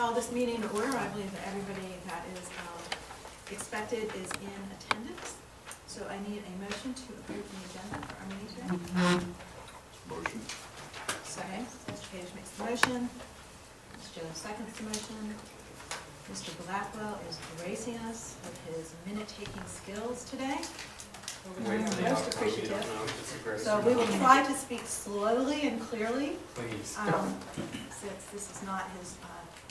call this meeting to order. I believe that everybody that is expected is in attendance. So I need a motion to approve the agenda for our meeting today. Motion. Second. Mr. Page makes the motion. Ms. Jones seconds the motion. Mr. Blackwell is gracing us with his minute-taking skills today. We're most appreciative. So we will try to speak slowly and clearly. Please. Since this is not his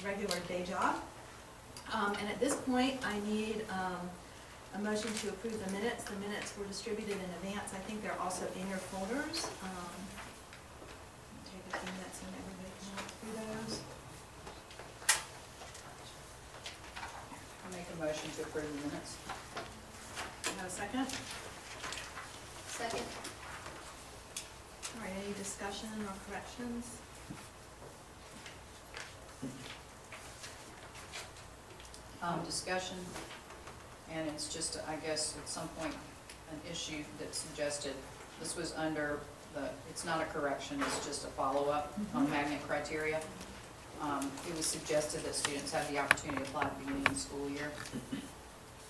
regular day job. And at this point, I need a motion to approve the minutes. The minutes were distributed in advance. I think they're also in your folders. Take a few minutes and everybody can look through those. I'll make a motion to approve the minutes. You have a second? Second. All right, any discussion or corrections? Discussion, and it's just, I guess, at some point, an issue that suggested, this was under the, it's not a correction, it's just a follow-up on magnet criteria. It was suggested that students have the opportunity to apply at the beginning of the school year.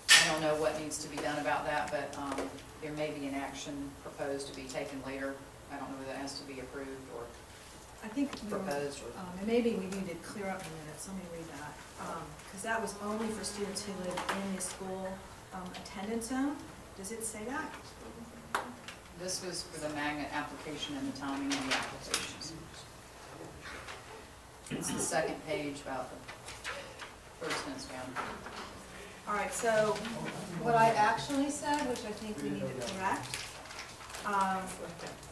I don't know what needs to be done about that, but there may be an action proposed to be taken later. I don't know whether that has to be approved or I think proposed or. and maybe we need to clear up the minutes. Let me read that. Because that was only for students who live in the school attendance zone. Does it say that? This was for the magnet application and the timing of the applications. It's the second page about the first sentence down. All right, so what I actually said, which I think we need to correct.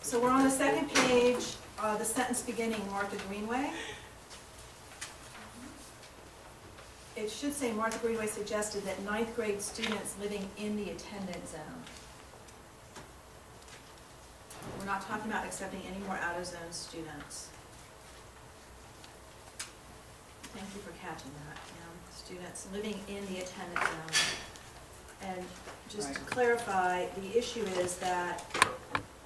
So we're on the second page, the sentence beginning Martha Greenway. It should say Martha Greenway suggested that 9th grade students living in the attendance zone. We're not talking about accepting any more out-of-zone students. Thank you for catching that, students living in the attendance zone. And just to clarify, the issue is that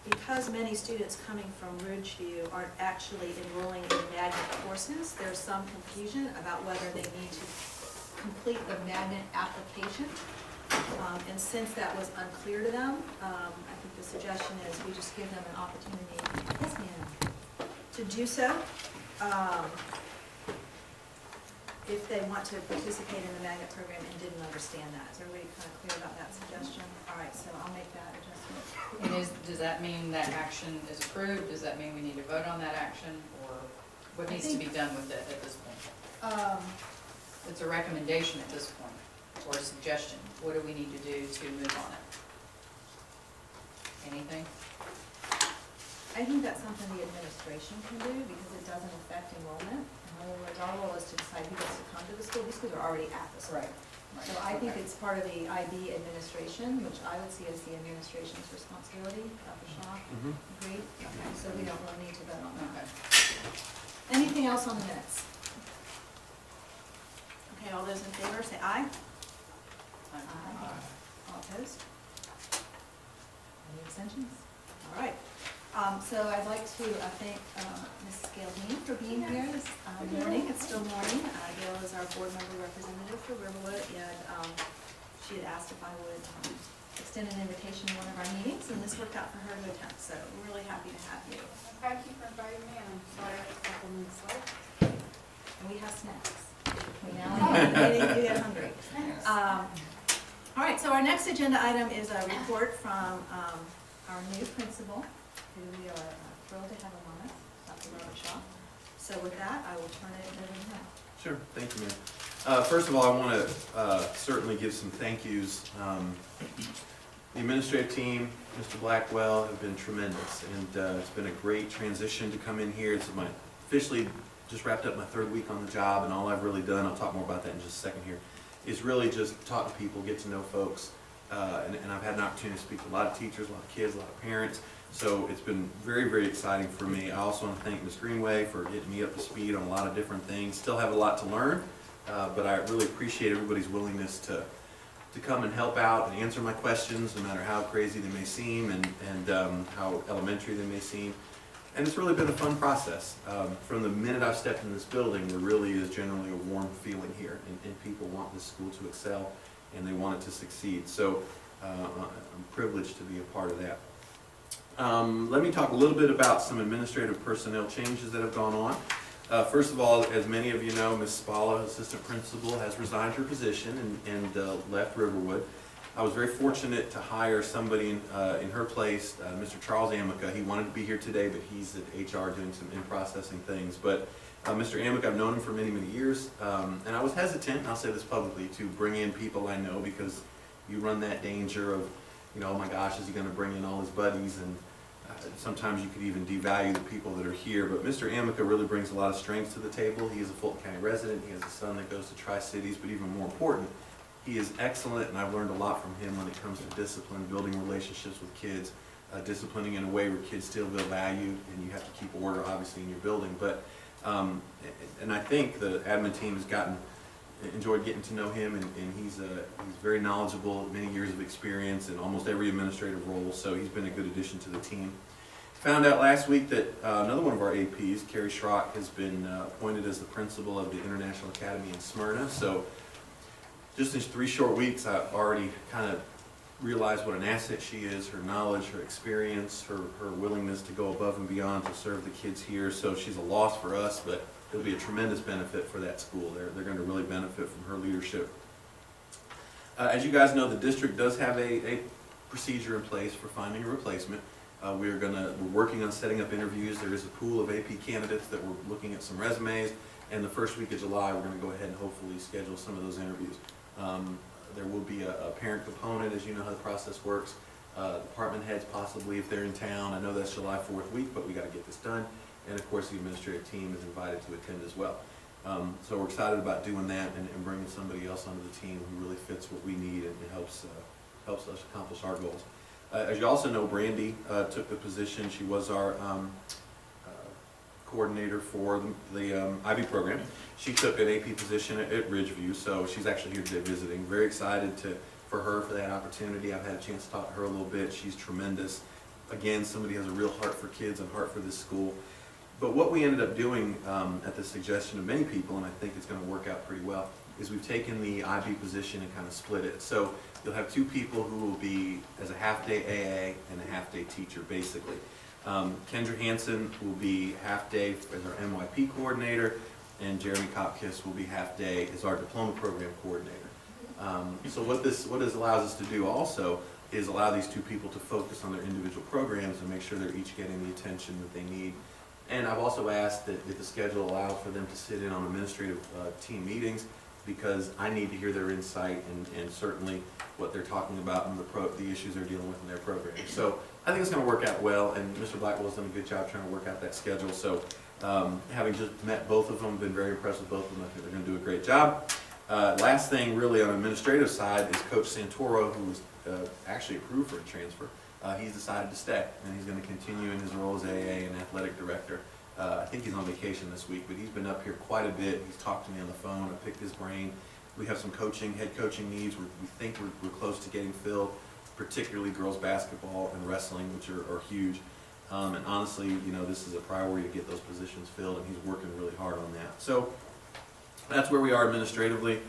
because many students coming from Ridgeview aren't actually enrolling in magnet courses, there's some confusion about whether they need to complete the magnet application. And since that was unclear to them, I think the suggestion is we just give them an opportunity, yes ma'am, to do so. If they want to participate in the magnet program and didn't understand that. Is everybody kind of clear about that suggestion? All right, so I'll make that adjustment. And does that mean that action is approved? Does that mean we need to vote on that action? Or what needs to be done with it at this point? It's a recommendation at this point, or a suggestion. What do we need to do to move on it? Anything? I think that's something the administration can do because it doesn't affect enrollment. In other words, our role is to decide who gets to come to the school. These schools are already at the school. Right. So I think it's part of the IB administration, which I would see as the administration's responsibility. Dr. Shaw, agreed? Okay, so we don't really need to vote on that. Okay. Anything else on the minutes? Okay, all those in favor say aye. Aye. All opposed? Any abstentions? All right. So I'd like to thank Mrs. Gail Dean for being here this morning. It's still morning. Gail is our board member representative for Riverwood, and she had asked if I would extend an invitation to one of our meetings, and this worked out for her to attend. So we're really happy to have you. Thank you for inviting me, and I'm sorry I was a couple minutes late. And we have snacks between now and then. You get hungry. All right, so our next agenda item is a report from our new principal, who we are thrilled to have among us, Dr. Robert Shaw. So with that, I will turn it over to him. Sure, thank you, ma'am. First of all, I want to certainly give some thank yous. The administrative team, Mr. Blackwell, have been tremendous, and it's been a great transition to come in here. It's officially just wrapped up my 3rd week on the job, and all I've really done, I'll talk more about that in just a second here, is really just talk to people, get to know folks, and I've had an opportunity to speak to a lot of teachers, a lot of kids, a lot of parents. So it's been very, very exciting for me. I also want to thank Ms. Greenway for getting me up to speed on a lot of different things. Still have a lot to learn, but I really appreciate everybody's willingness to come and help out and answer my questions, no matter how crazy they may seem and how elementary they may seem. And it's really been a fun process. From the minute I've stepped in this building, there really is generally a warm feeling here, and people want this school to excel, and they want it to succeed. So I'm privileged to be a part of that. Let me talk a little bit about some administrative personnel changes that have gone on. First of all, as many of you know, Ms. Spalla, assistant principal, has resigned her position and left Riverwood. I was very fortunate to hire somebody in her place, Mr. Charles Amica. He wanted to be here today, but he's at HR doing some in-processing things. But Mr. Amica, I've known him for many, many years, and I was hesitant, and I'll say this publicly, to bring in people I know, because you run that danger of, you know, oh my gosh, is he going to bring in all his buddies? And sometimes you could even devalue the people that are here. But Mr. Amica really brings a lot of strengths to the table. He is a Fulton County resident. He has a son that goes to Tri-Cities, but even more important, he is excellent, and I've learned a lot from him when it comes to discipline, building relationships with kids, disciplining in a way where kids still feel valued, and you have to keep order, obviously, in your building. But, and I think the admin team has enjoyed getting to know him, and he's very knowledgeable, many years of experience in almost every administrative role, so he's been a good addition to the team. Found out last week that another one of our APs, Carrie Schrock, has been appointed as the principal of the International Academy in Smyrna. So just in 3 short weeks, I've already kind of realized what an asset she is, her knowledge, her experience, her willingness to go above and beyond to serve the kids here. So she's a loss for us, but it'll be a tremendous benefit for that school. They're going to really benefit from her leadership. As you guys know, the district does have a procedure in place for finding a replacement. We're working on setting up interviews. There is a pool of AP candidates that we're looking at some resumes, and the first week of July, we're going to go ahead and hopefully schedule some of those interviews. There will be a parent component, as you know how the process works. Department heads possibly if they're in town. I know that's July 4th week, but we got to get this done. And of course, the administrative team is invited to attend as well. So we're excited about doing that and bringing somebody else onto the team who really fits what we need and helps us accomplish our goals. As you also know, Brandy took the position. She was our coordinator for the IB program. She took an AP position at Ridgeview, so she's actually here today visiting. Very excited for that opportunity. I've had a chance to talk to her a little bit. She's tremendous. Again, somebody has a real heart for kids and heart for this school. But what we ended up doing at the suggestion of many people, and I think it's going to work out pretty well, is we've taken the IB position and kind of split it. So you'll have 2 people who will be as a half-day AA and a half-day teacher, basically. Kendra Hansen will be half-day as our NYP coordinator, and Jeremy Kopkis will be half-day as our diploma program coordinator. So what this allows us to do also is allow these 2 people to focus on their individual programs and make sure they're each getting the attention that they need. And I've also asked that if the schedule allows for them to sit in on administrative team meetings, because I need to hear their insight and certainly what they're talking about and the issues they're dealing with in their program. So I think it's going to work out well, and Mr. Blackwell's done a good job trying to work out that schedule. So having just met both of them, been very impressed with both of them. I think they're going to do a great job. Last thing really on the administrative side is Coach Santoro, who was actually approved for a transfer. He's decided to stay, and he's going to continue in his role as AA and athletic director. I think he's on vacation this week, but he's been up here quite a bit. He's talked to me on the phone. I picked his brain. We have some head coaching needs. We think we're close to getting filled, particularly girls basketball and wrestling, which are huge. And honestly, you know, this is a priority to get those positions filled, and he's working really hard on that. So that's where we are administratively.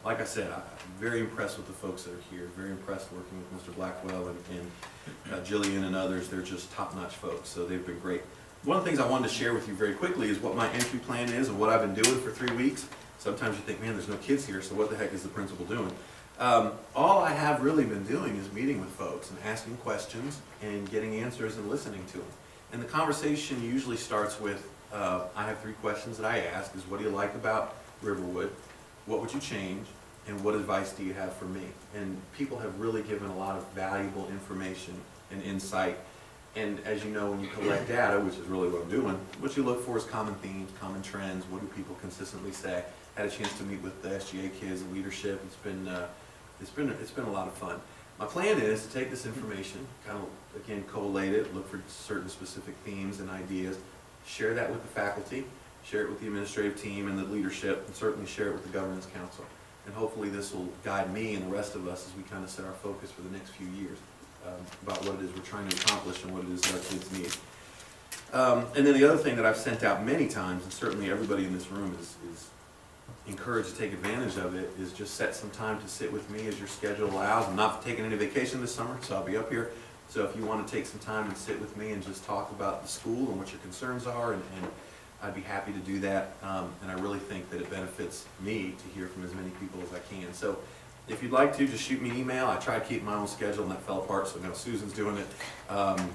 Like I said, I'm very impressed with the folks that are here, very impressed working with Mr. Blackwell and Jillian and others. They're just top-notch folks, so they've been great. One of the things I wanted to share with you very quickly is what my entry plan is and what I've been doing for 3 weeks. Sometimes you think, man, there's no kids here, so what the heck is the principal doing? All I have really been doing is meeting with folks and asking questions and getting answers and listening to them. And the conversation usually starts with, I have 3 questions that I ask, is what do you like about Riverwood? What would you change? And what advice do you have for me? And people have really given a lot of valuable information and insight. And as you know, when you collect data, which is really what I'm doing, what you look for is common themes, common trends. What do people consistently say? Had a chance to meet with the SGA kids and leadership. It's been a lot of fun. My plan is to take this information, kind of again collate it, look for certain specific themes and ideas, share that with the faculty, share it with the administrative team and the leadership, and certainly share it with the governance council. And hopefully this will guide me and the rest of us as we kind of set our focus for the next few years about what it is we're trying to accomplish and what it is that our kids need. And then the other thing that I've sent out many times, and certainly everybody in this room is encouraged to take advantage of it, is just set some time to sit with me as your schedule allows. I'm not taking any vacation this summer, so I'll be up here. So if you want to take some time and sit with me and just talk about the school and what your concerns are, and I'd be happy to do that. And I really think that it benefits me to hear from as many people as I can. So if you'd like to, just shoot me an email. I try to keep my own schedule, and that fell apart, so now Susan's doing it.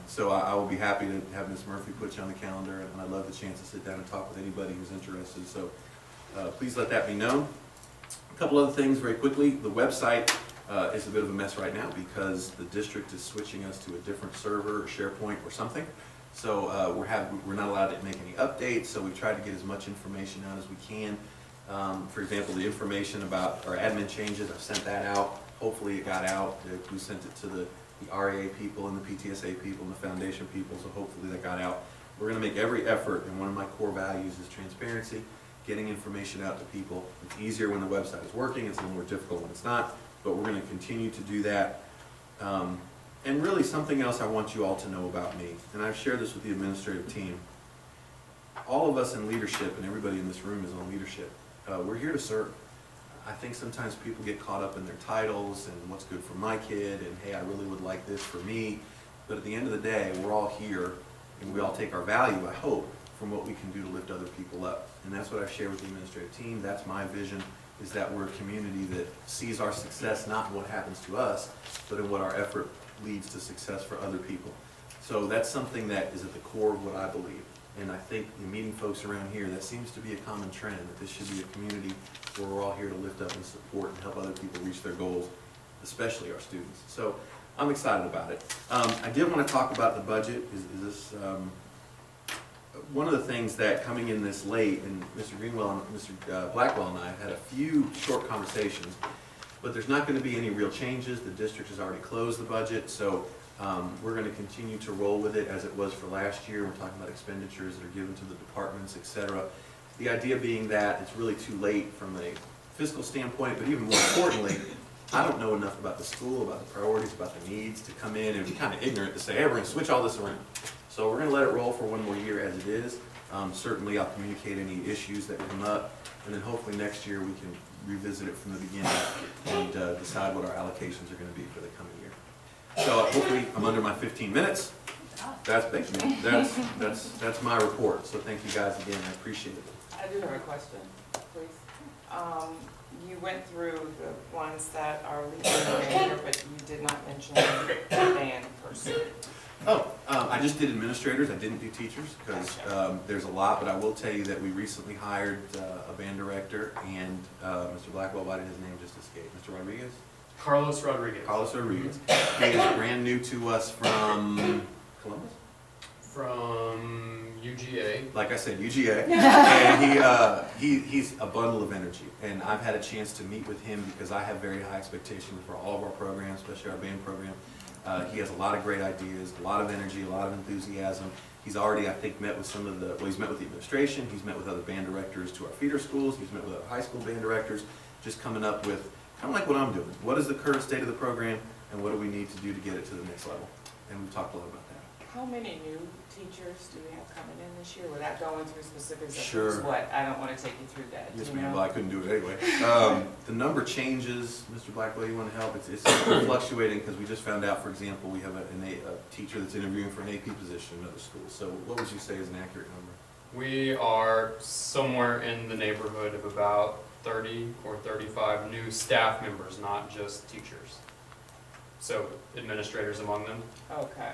So I will be happy to have Ms. Murphy put you on the calendar, and I'd love the chance to sit down and talk with anybody who's interested. So please let that be known. A couple other things very quickly. The website is a bit of a mess right now because the district is switching us to a different server or SharePoint or something. So we're not allowed to make any updates, so we try to get as much information out as we can. For example, the information about our admin changes, I've sent that out. Hopefully it got out. We sent it to the RAA people and the PTSA people and the foundation people, so hopefully that got out. We're going to make every effort, and one of my core values is transparency, getting information out to people. It's easier when the website is working, it's a little more difficult when it's not, but we're going to continue to do that. And really something else I want you all to know about me, and I've shared this with the administrative team. All of us in leadership, and everybody in this room is on leadership, we're here to serve. I think sometimes people get caught up in their titles and what's good for my kid, and hey, I really would like this for me. But at the end of the day, we're all here, and we all take our value, I hope, from what we can do to lift other people up. And that's what I've shared with the administrative team. That's my vision, is that we're a community that sees our success not in what happens to us, but in what our effort leads to success for other people. So that's something that is at the core of what I believe. And I think in meeting folks around here, that seems to be a common trend, that this should be a community where we're all here to lift up and support and help other people reach their goals, especially our students. So I'm excited about it. I did want to talk about the budget. Is this one of the things that coming in this late, and Mr. Greenwell and Mr. Blackwell and I have had a few short conversations, but there's not going to be any real changes. The district has already closed the budget, so we're going to continue to roll with it as it was for last year. We're talking about expenditures that are given to the departments, etc. The idea being that it's really too late from a fiscal standpoint, but even more importantly, I don't know enough about the school, about the priorities, about the needs to come in and be kind of ignorant to say, hey, we're going to switch all this around. So we're going to let it roll for one more year as it is. Certainly I'll communicate any issues that come up, and then hopefully next year we can revisit it from the beginning and decide what our allocations are going to be for the coming year. So hopefully I'm under my 15 minutes. That's my report. So thank you guys again. I appreciate it. I do have a question, please. You went through the ones that are legal in here, but you did not mention the band person. Oh, I just did administrators. I didn't do teachers because there's a lot, but I will tell you that we recently hired a band director, and Mr. Blackwell, why did his name just escape? Mr. Rodriguez? Carlos Rodriguez. Carlos Rodriguez. He is brand new to us from Columbus? From UGA. Like I said, UGA. And he's a bundle of energy. And I've had a chance to meet with him because I have very high expectations for all of our programs, especially our band program. He has a lot of great ideas, a lot of energy, a lot of enthusiasm. He's already, I think, met with he's met with the administration, he's met with other band directors to our feeder schools, he's met with other high school band directors, just coming up with, kind of like what I'm doing. What is the current state of the program, and what do we need to do to get it to the next level? And we've talked a lot about that. How many new teachers do we have coming in this year without going through specifics of Sure. who's what? I don't want to take you through that. Yes, you ma'am, know? well, I couldn't do it anyway. The number changes. Mr. Blackwell, you want to help? It's fluctuating because we just found out, for example, we have a teacher that's interviewing for an AP position in another school. So what would you say is an accurate number? We are somewhere in the neighborhood of about 30 or 35 new staff members, not just teachers. So administrators among them. Okay.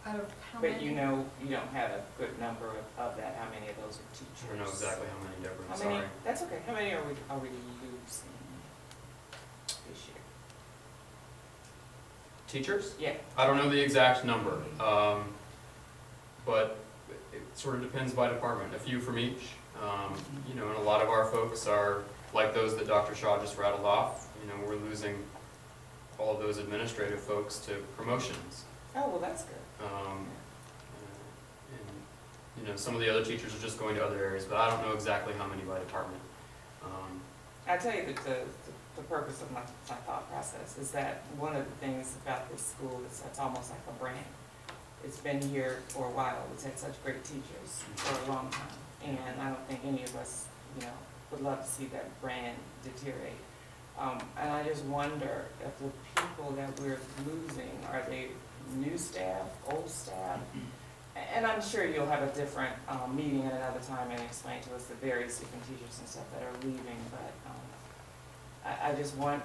Out of how But many? you know, you don't have a good number of that. How many of those are teachers? I don't know exactly how many, Deborah, How I'm many? sorry. That's okay. How many are we losing this year? Teachers? Yeah. I don't know the exact number, but it sort of depends by department, a few from each. You know, and a lot of our folks are like those that Dr. Shaw just rattled off. You know, we're losing all of those administrative folks to promotions. Oh, well, that's good. And, you know, some of the other teachers are just going to other areas, but I don't know exactly how many by department. I tell you that the purpose of my thought process is that one of the things about this school is it's almost like a brand. it's been here for a while. It's had such great teachers for a long time. And I don't think any of us, would love to see that brand deteriorate. And I just wonder if the people that we're losing, are they new staff, old staff? And I'm sure you'll have a different meeting at another time and explain to us the various different teachers and stuff that are leaving, but I just want,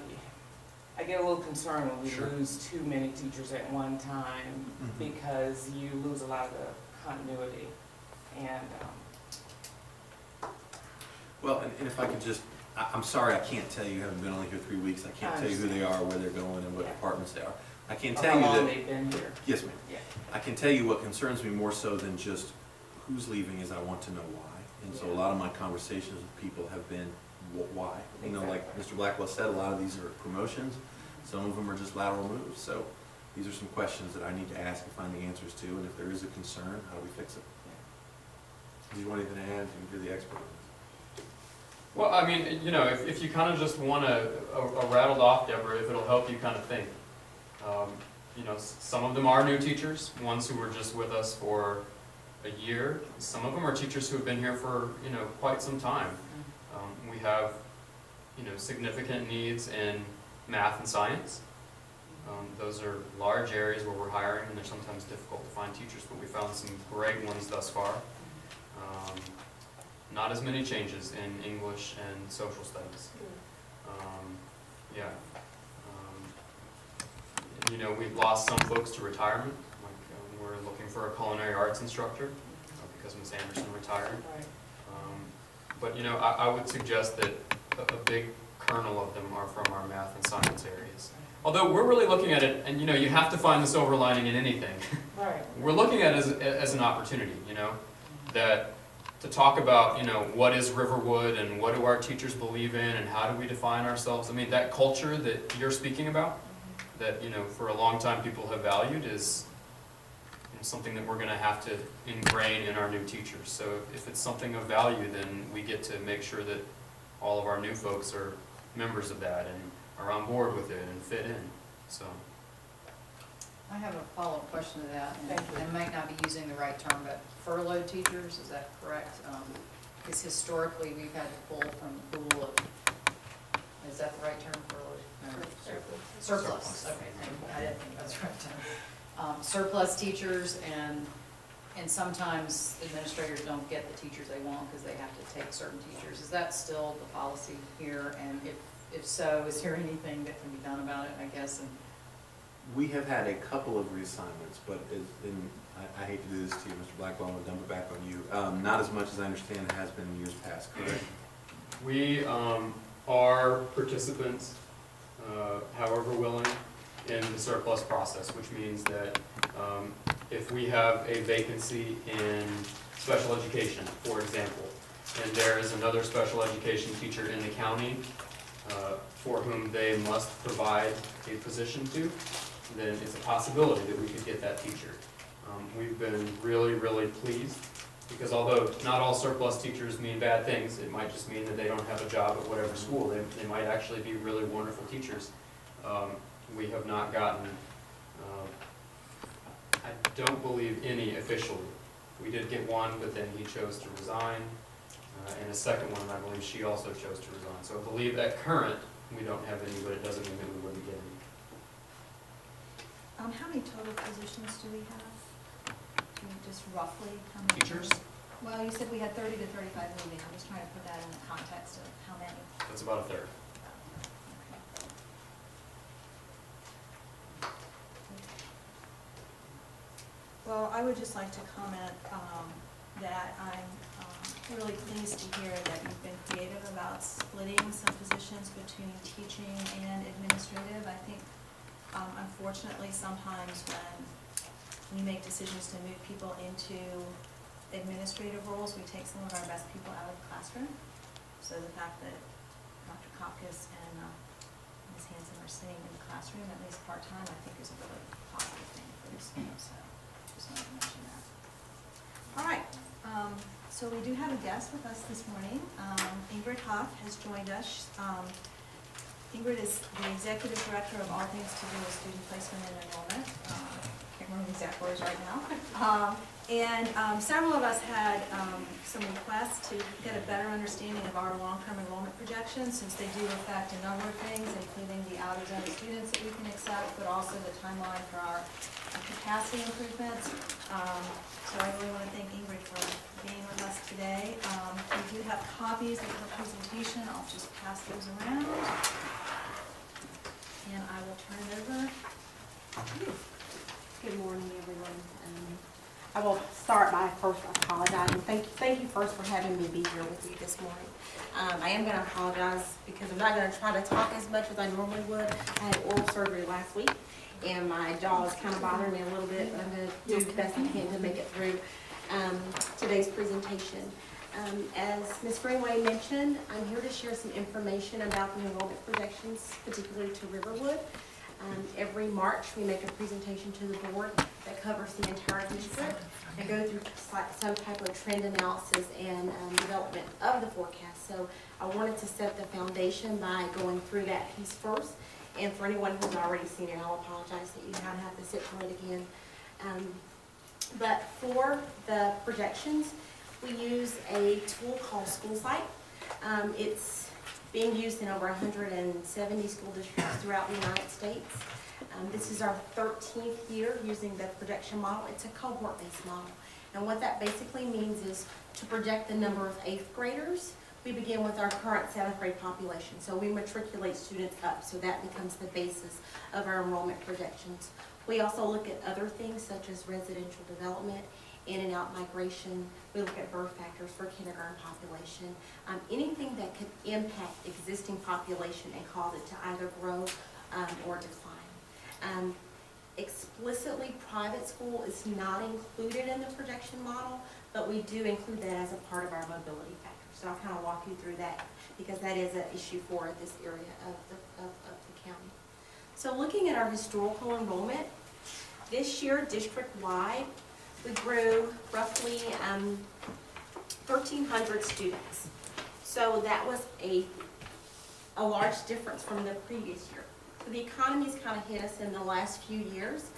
I get a little concerned when we Sure. lose too many teachers at one time, Mhm. because you lose a lot of the continuity. And, Well, and if I could just, I'm sorry, I can't tell you, having been only here 3 weeks, I can't tell you who they are, where they're going, and what Yeah. departments they are. I can how tell you long that, they've been here. yes, ma'am. Yeah. I can tell you what concerns me more so than just who's leaving is I want to know why. And so a lot of my conversations with people have been, why? You know, like Mr. Blackwell said, a lot of these are promotions, some of them are just lateral moves. So these are some questions that I need to ask and find the answers to, and if there is a concern, how do we fix it? Do you want anything to add? You're the expert. Well, I mean, if you kind of just want a rattled off, Deborah, if it'll help you kind of think. Some of them are new teachers, ones who were just with us for a year. Some of them are teachers who have been here for, quite some time. We have, significant needs in math and science. Those are large areas where we're hiring, and they're sometimes difficult to find teachers, but we found some great ones thus far. Not as many changes in English and social studies. We've lost some folks to retirement. Like, we're looking for a culinary arts instructor because Ms. Anderson retired. Right. But I would suggest that a big kernel of them are from our math and science areas. Although we're really looking at it, and you have to find the silver lining in anything. Right. We're looking at it as an opportunity, that to talk about, what is Riverwood and what do our teachers believe in and how do we define ourselves. I mean, that culture that you're speaking about, that, for a long time people have valued is something that we're going to have to ingrain in our new teachers. So if it's something of value, then we get to make sure that all of our new folks are members of that and are on board with it and fit in, so. I have a follow-up question to that, and Thank you. I might not be using the right term, but furloughed teachers, is that correct? Because historically, we've had to pull from the pool of, is that the right term, furloughed? No. Surplus, okay, thank you, I didn't think that was the right term. Surplus teachers, and sometimes administrators don't get the teachers they want because they have to take certain teachers. Is that still the policy here? And if so, is there anything that can be done about it, I guess? And We have had a couple of reassignments, but I hate to do this to you, Mr. Blackwell, I'm gonna dump it back on you. Not as much as I understand it has been in years past, correct? We are participants, however willing, in the surplus process, which means that if we have a vacancy in special education, for example, and there is another special education teacher in the county for whom they must provide a position to, then it's a possibility that we could get that teacher. We've been really, really pleased, because although not all surplus teachers mean bad things, it might just mean that they don't have a job at whatever school. They might actually be really wonderful teachers. We have not gotten, I don't believe any officially. We did get one, but then he chose to resign, and a second one, I believe she also chose to resign. So I believe at current, we don't have any, but it doesn't mean that we wouldn't get any. How many total positions do we have? Can you just roughly, how many? Teachers? Well, you said we had 30 to 35 moving, I'm just trying to put that in the context of how many. That's about a third. Well, I would just like to comment that I'm really pleased to hear that you've been creative about splitting some positions between teaching and administrative. I think, unfortunately, sometimes when we make decisions to move people into administrative roles, we take some of our best people out of the classroom. So the fact that Dr. Kopkis and Ms. Hanson are sitting in the classroom, at least part-time, I think is a really positive thing for the school. So just wanted to mention that. All right, so we do have a guest with us this morning. Ingrid Hoff has joined us. Ingrid is the executive director of all things to do with student placement and enrollment. Can't remember the exact words right now. Several of us had some requests to get a better understanding of our long-term enrollment projections, since they do affect a number of things, including the out-of-zone students that we can accept, but also the timeline for our capacity improvements. So I really want to thank Ingrid for being with us today. We do have copies of her presentation. I'll just pass those around. And I will turn it over to you. Good morning, everyone. I will start by first apologizing. Thank you first for having me be here with you this morning. I am going to apologize because I'm not going to try to talk as much as I normally would. I had oral surgery last week, and my jaw is kind of bothering me a little bit, but I'm going to do the best I can to make it through today's presentation. As Ms. Greenway mentioned, I'm here to share some information about the enrollment projections, particularly to Riverwood. Every March, we make a presentation to the board that covers the entire district and go through some type of trend analysis and development of the forecast. So I wanted to set the foundation by going through that piece first. And for anyone who's already seen it, I'll apologize that you now have to sit through it again. But for the projections, we use a tool called SchoolSite. It's being used in over 170 school districts throughout the United States. This is our 13th year using the projection model. It's a cohort-based model. And what that basically means is to project the number of 8th graders, we begin with our current 7th grade population. So we matriculate students up, so that becomes the basis of our enrollment projections. We also look at other things such as residential development, in and out migration. We look at birth factors for kindergarten population. Anything that could impact existing population and cause it to either grow or decline. Explicitly, private school is not included in the projection model, but we do include that as a part of our mobility factor. So I'll kind of walk you through that because that is an issue for this area of the county. So looking at our historical enrollment, this year district-wide, we grew roughly 1,300 students. So that was a large difference from the previous year. So the economy's kind of hit us in the last few years.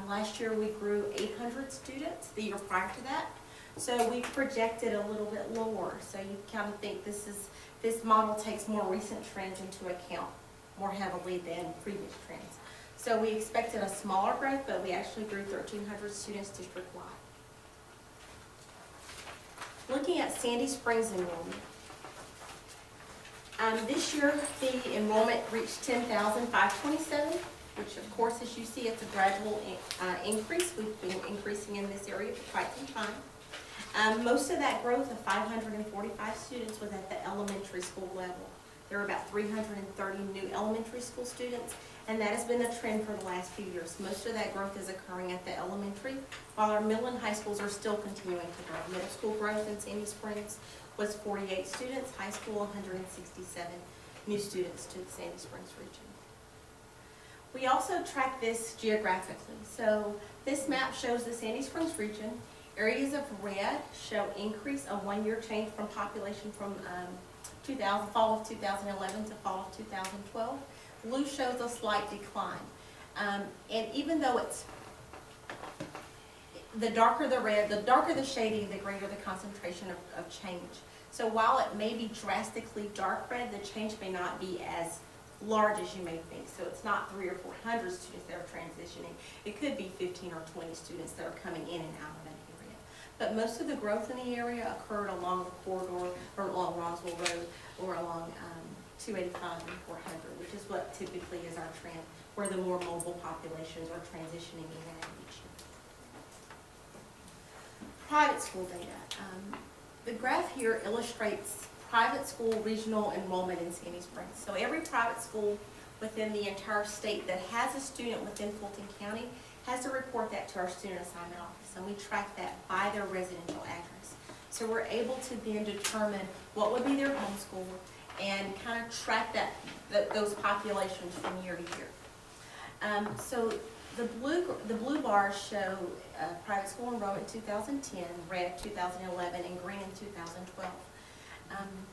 Last year we grew 800 students, the year prior to that. So we projected a little bit lower. So you kind of think this model takes more recent trends into account more heavily than previous trends. So we expected a smaller growth, but we actually grew 1,300 students district-wide. Looking at Sandy Springs enrollment. This year, the enrollment reached 10,527, which of course, as you see, it's a gradual increase. We've been increasing in this area for quite some time. Most of that growth of 545 students was at the elementary school level. There were about 330 new elementary school students, and that has been the trend for the last few years. Most of that growth is occurring at the elementary, while our middle and high schools are still continuing to grow. Middle school growth in Sandy Springs was 48 students, high school 167 new students to the Sandy Springs region. We also track this geographically. So this map shows the Sandy Springs region. Areas of red show increase, a one-year change from population from fall of 2011 to fall of 2012. Blue shows a slight decline. And even though it's, the darker the red, the darker the shading, the greater the concentration of change. So while it may be drastically dark red, the change may not be as large as you may think. So it's not 300 or 400 students that are transitioning. It could be 15 or 20 students that are coming in and out of that area. But most of the growth in the area occurred along the corridor, or along Roswell Road, or along 285 and 400, which is what typically is our trend, where the more mobile populations are transitioning in and out each year. Private school data. The graph here illustrates private school regional enrollment in Sandy Springs. So every private school within the entire state that has a student within Fulton County has to report that to our student assignment office, and we track that by their residential address. So we're able to then determine what would be their home school and kind of track those populations from year to year. So the blue bars show private school enrollment in 2010, red 2011, and green in 2012.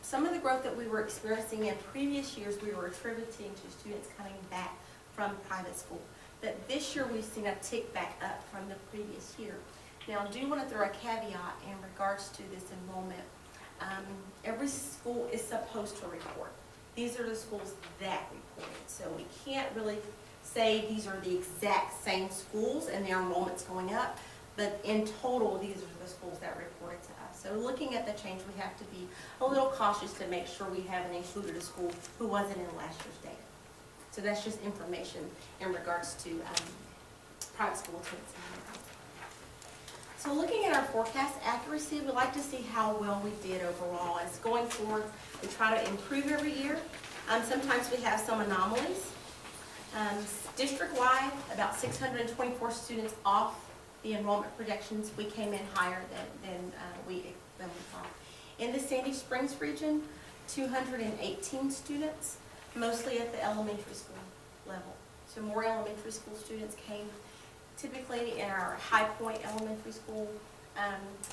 some of the growth that we were experiencing in previous years, we were attributing to students coming back from private school. But this year, we've seen a tick back up from the previous year. Now, I do want to throw a caveat in regards to this enrollment. Every school is supposed to report. These are the schools that reported. So we can't really say these are the exact same schools and their enrollment's going up, but in total, these are the schools that reported to us. So looking at the change, we have to be a little cautious to make sure we haven't included a school who wasn't in last year's data. So that's just information in regards to private school attendance. So looking at our forecast accuracy, we like to see how well we did overall. As going forward, we try to improve every year. Sometimes we have some anomalies. District-wide, about 624 students off the enrollment projections. We came in higher than we thought. In the Sandy Springs region, 218 students, mostly at the elementary school level. So more elementary school students came. Typically in our High Point Elementary School,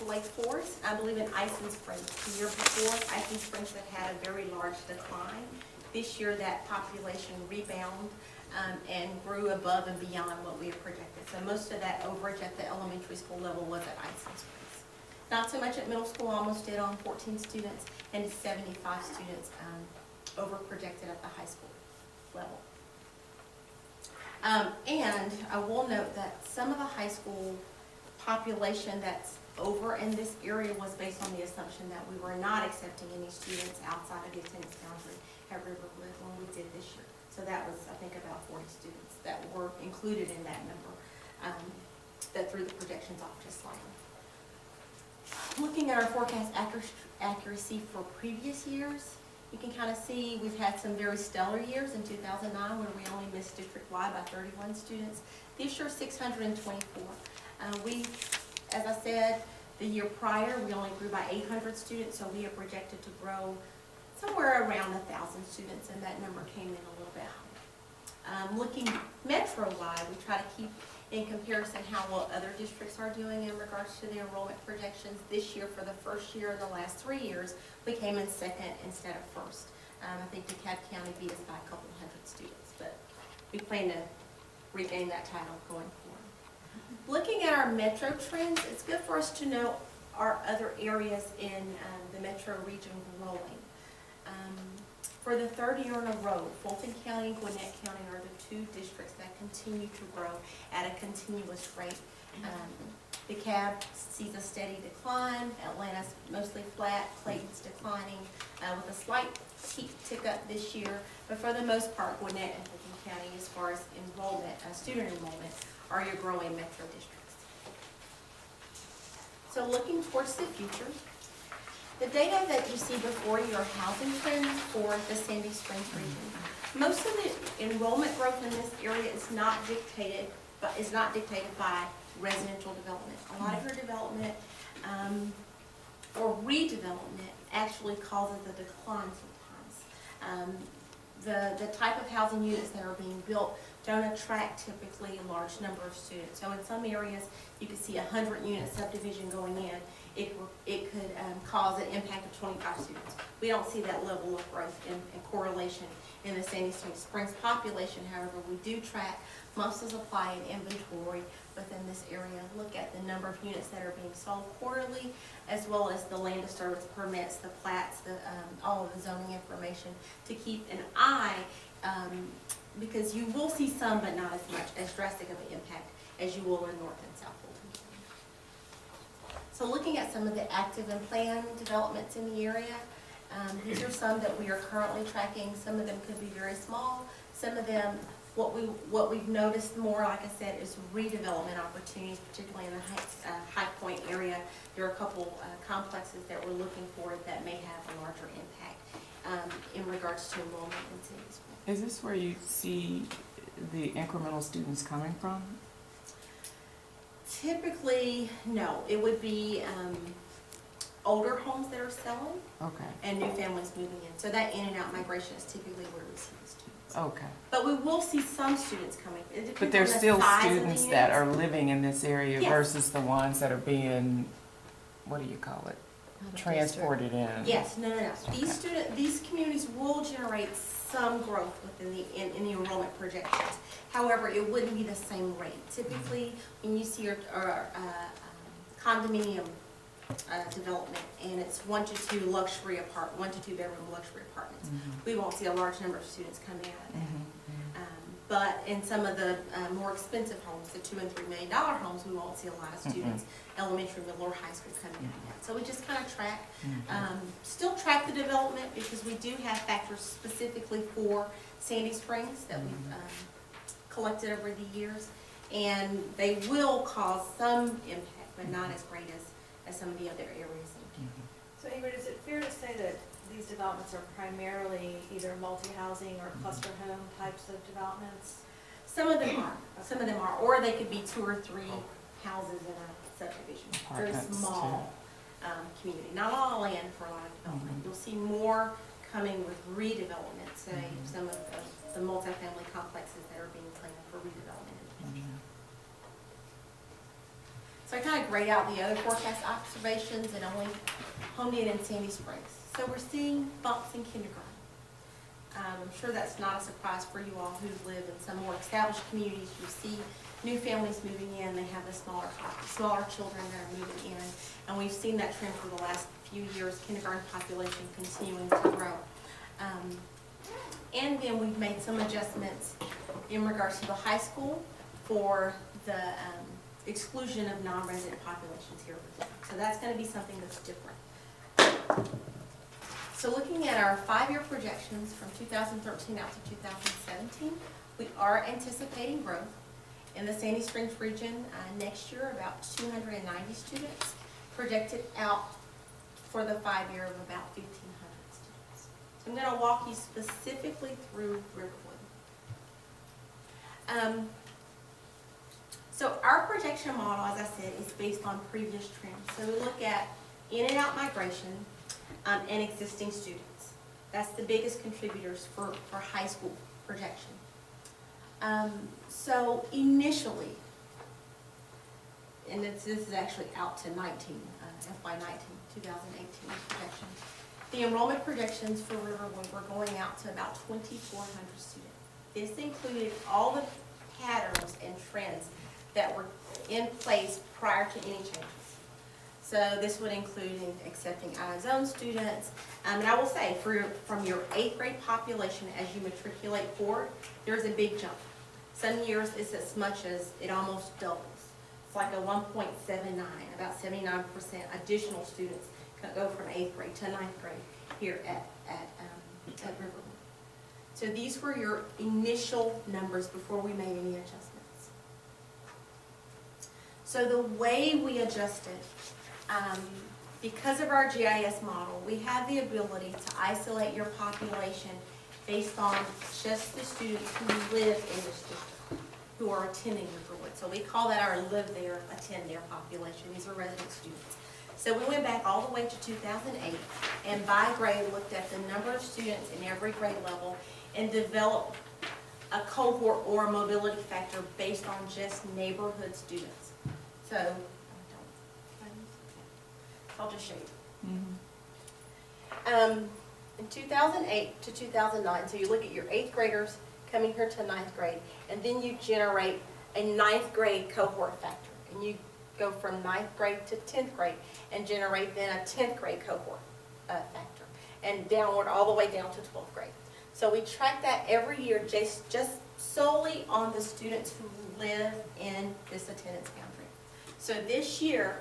Lake Forest, I believe in Ison Springs. The year before, Ison Springs had a very large decline. This year, that population rebounded and grew above and beyond what we had projected. So most of that overage at the elementary school level was at Ison Springs. Not so much at middle school, almost did on 14 students, and 75 students over projected at the high school level. And I will note that some of the high school population that's over in this area was based on the assumption that we were not accepting any students outside of the attendance boundary at Riverwood when we did this year. So that was, I think, about 40 students that were included in that number that threw the projections off just slightly. Looking at our forecast accuracy for previous years, you can kind of see we've had some very stellar years in 2009 where we only missed district-wide by 31 students. This year, 624. As I said, the year prior, we only grew by 800 students, so we are projected to grow somewhere around 1,000 students, and that number came in a little bit higher. Looking metro-wide, we try to keep in comparison how well other districts are doing in regards to the enrollment projections. This year, for the first year of the last 3 years, we came in second instead of first. I think DeKalb County beat us by a couple hundred students, but we plan to regain that title going forward. Looking at our metro trends, it's good for us to know our other areas in the metro region growing. For the third year in a row, Fulton County and Gwinnett County are the two districts that continue to grow at a continuous rate. DeKalb sees a steady decline. Atlanta's mostly flat. Clayton's declining with a slight tick up this year. But for the most part, Gwinnett and Fulton County, as far as enrollment, student enrollment, are your growing metro districts. So looking towards the future, the data that you see before you are housing trends for the Sandy Springs region. Most of the enrollment growth in this area is not dictated by residential development. A lot of your development or redevelopment actually causes a decline sometimes. The type of housing units that are being built don't attract typically a large number of students. So in some areas, you could see 100-unit subdivision going in. It could cause an impact of 25 students. We don't see that level of growth and correlation in the Sandy Springs population. However, we do track months of supply and inventory within this area. Look at the number of units that are being sold quarterly, as well as the land disturbance permits, the plats, all of the zoning information to keep an eye, because you will see some, but not as drastic of an impact as you will in North and South Fulton. So looking at some of the active and planned developments in the area, these are some that we are currently tracking. Some of them could be very small. Some of them, what we've noticed more, like I said, is redevelopment opportunities, particularly in the High Point area. There are a couple complexes that we're looking for that may have a larger impact in regards to enrollment in Sandy Springs. Is this where you see the incremental students coming from? Typically, no. It would be older homes that are selling Okay, and new families moving in. So that in and out migration is typically where we see the students. okay. But we will see some students coming. It depends But there's on the still size of the students that units. are living in this area Yes. versus the ones that are being, what do you call it? transported in. Yes, no. These communities will generate some growth within in the enrollment projections. However, it wouldn't be the same rate. Typically, when you see our condominium development, and it's 1 to 2 1 to 2 bedroom luxury apartments, we won't see a large number of students coming out of that. But in some of the more expensive homes, the $2 and $3 million homes, we won't see a lot of students, elementary, middle, or high school coming out of that. So we just kind of track, still track the development, because we do have factors specifically for Sandy Springs that we've collected over the years, and they will cause some impact, but not as great as some of the other areas. So Ingrid, is it fair to say that these developments are primarily either multi-housing or cluster home types of developments? Some of them are, or they could be 2 or 3 houses in a subdivision, very Apartments, small community. Not all land for a lot of development. You'll see more coming with redevelopment, say some of the multifamily complexes that are being planned for redevelopment in the future. So I kind of grayed out the other forecast observations and only honed in Sandy Springs. So we're seeing bumps in kindergarten. I'm sure that's not a surprise for you all who live in some more established communities. You see new families moving in, they have the smaller children that are moving in. And we've seen that trend for the last few years, kindergarten population continuing to grow. And then we've made some adjustments in regards to the high school for the exclusion of non-resident populations here. So that's going to be something that's different. So looking at our 5-year projections from 2013 out to 2017, we are anticipating growth in the Sandy Springs region next year, about 290 students, projected out for the 5-year of about 1,500 students. So I'm going to walk you specifically through Riverwood. So our projection model, as I said, is based on previous trends. So we look at in and out migration and existing students. That's the biggest contributors for high school projection. So initially, and this is actually out to 19, FY19, 2018 projection. The enrollment projections for Riverwood were going out to about 2,400 students. This included all the patterns and trends that were in place prior to any changes. So this would include accepting out-of-zone students. And I will say, from your 8th grade population, as you matriculate forward, there's a big jump. Some years it's as much as it almost doubles. It's like a 1.79, about 79% additional students can go from 8th grade to 9th grade here at Riverwood. So these were your initial numbers before we made any adjustments. So the way we adjusted, because of our GIS model, we have the ability to isolate your population based on just the students who live in this district, who are attending Riverwood. So we call that our live there, attend there population. These are resident students. So we went back all the way to 2008 and by grade looked at the number of students in every grade level and developed a cohort or a mobility factor based on just neighborhood students. So I'll just show you. In 2008 to 2009, so you look at your 8th graders coming here to 9th grade, and then you generate a 9th grade cohort factor, and you go from 9th grade to 10th grade and generate then a 10th grade cohort factor, and downward all the way down to 12th grade. So we track that every year just solely on the students who live in this attendance boundary. So this year,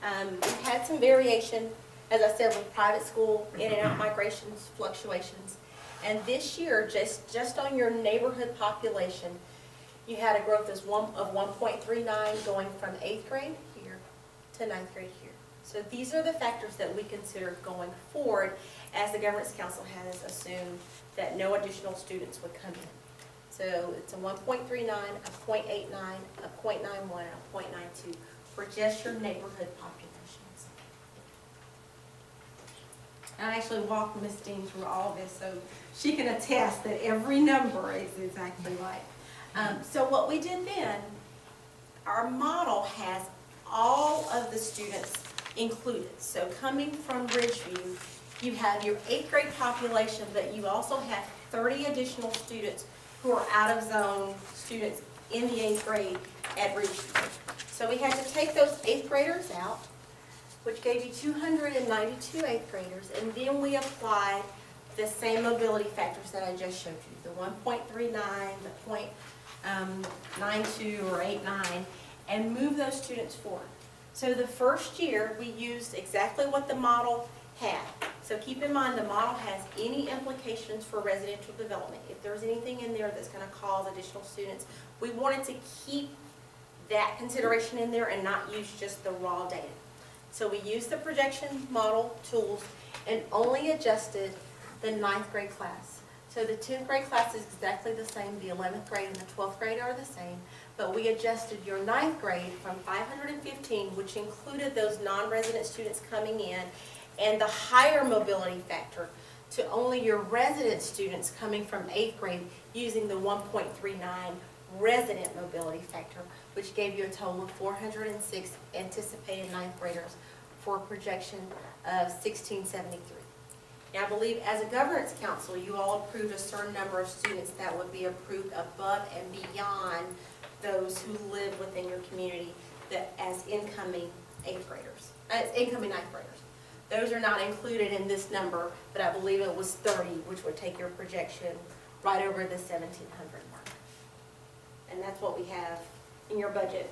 we've had some variation, as I said, with private school, in and out migrations, fluctuations. And this year, just on your neighborhood population, you had a growth of 1.39 going from 8th grade here to 9th grade here. So these are the factors that we consider going forward as the Governance Council has assumed that no additional students would come in. So it's a 1.39, a 0.89, a 0.91, and a 0.92 for just your neighborhood populations. I actually walked Ms. Dean through all of this, so she can attest that every number is exactly right. So what we did then, our model has all of the students included. So coming from Ridgeview, you have your 8th grade population, but you also have 30 additional students who are out of zone students in the 8th grade at Ridgeview. So we had to take those 8th graders out, which gave you 292 8th graders, and then we applied the same mobility factors that I just showed you, the 1.39, the 0.92 or 89, and move those students forward. So the first year, we used exactly what the model had. So keep in mind, the model has any implications for residential development. If there's anything in there that's going to cause additional students, we wanted to keep that consideration in there and not use just the raw data. So we used the projection model tools and only adjusted the 9th grade class. So the 10th grade class is exactly the same, the 11th grade and the 12th grade are the same, but we adjusted your 9th grade from 515, which included those non-resident students coming in, and the higher mobility factor to only your resident students coming from 8th grade using the 1.39 resident mobility factor, which gave you a total of 406 anticipated 9th graders for a projection of 1673. Now, I believe as a governance council, you all approved a certain number of students that would be approved above and beyond those who live within your community that as incoming 8th graders, incoming 9th graders. Those are not included in this number, but I believe it was 30, which would take your projection right over the 1,700 mark. And that's what we have in your budget,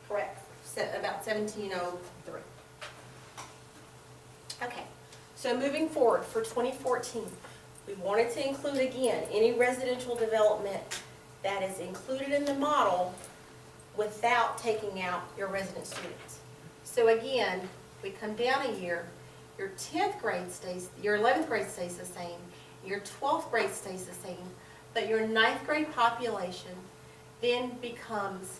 correct? About 1,703. Okay, so moving forward for 2014, we wanted to include again any residential development that is included in the model without taking out your resident students. So again, we come down a year, your 10th grade stays, your 11th grade stays the same, your 12th grade stays the same, but your 9th grade population then becomes,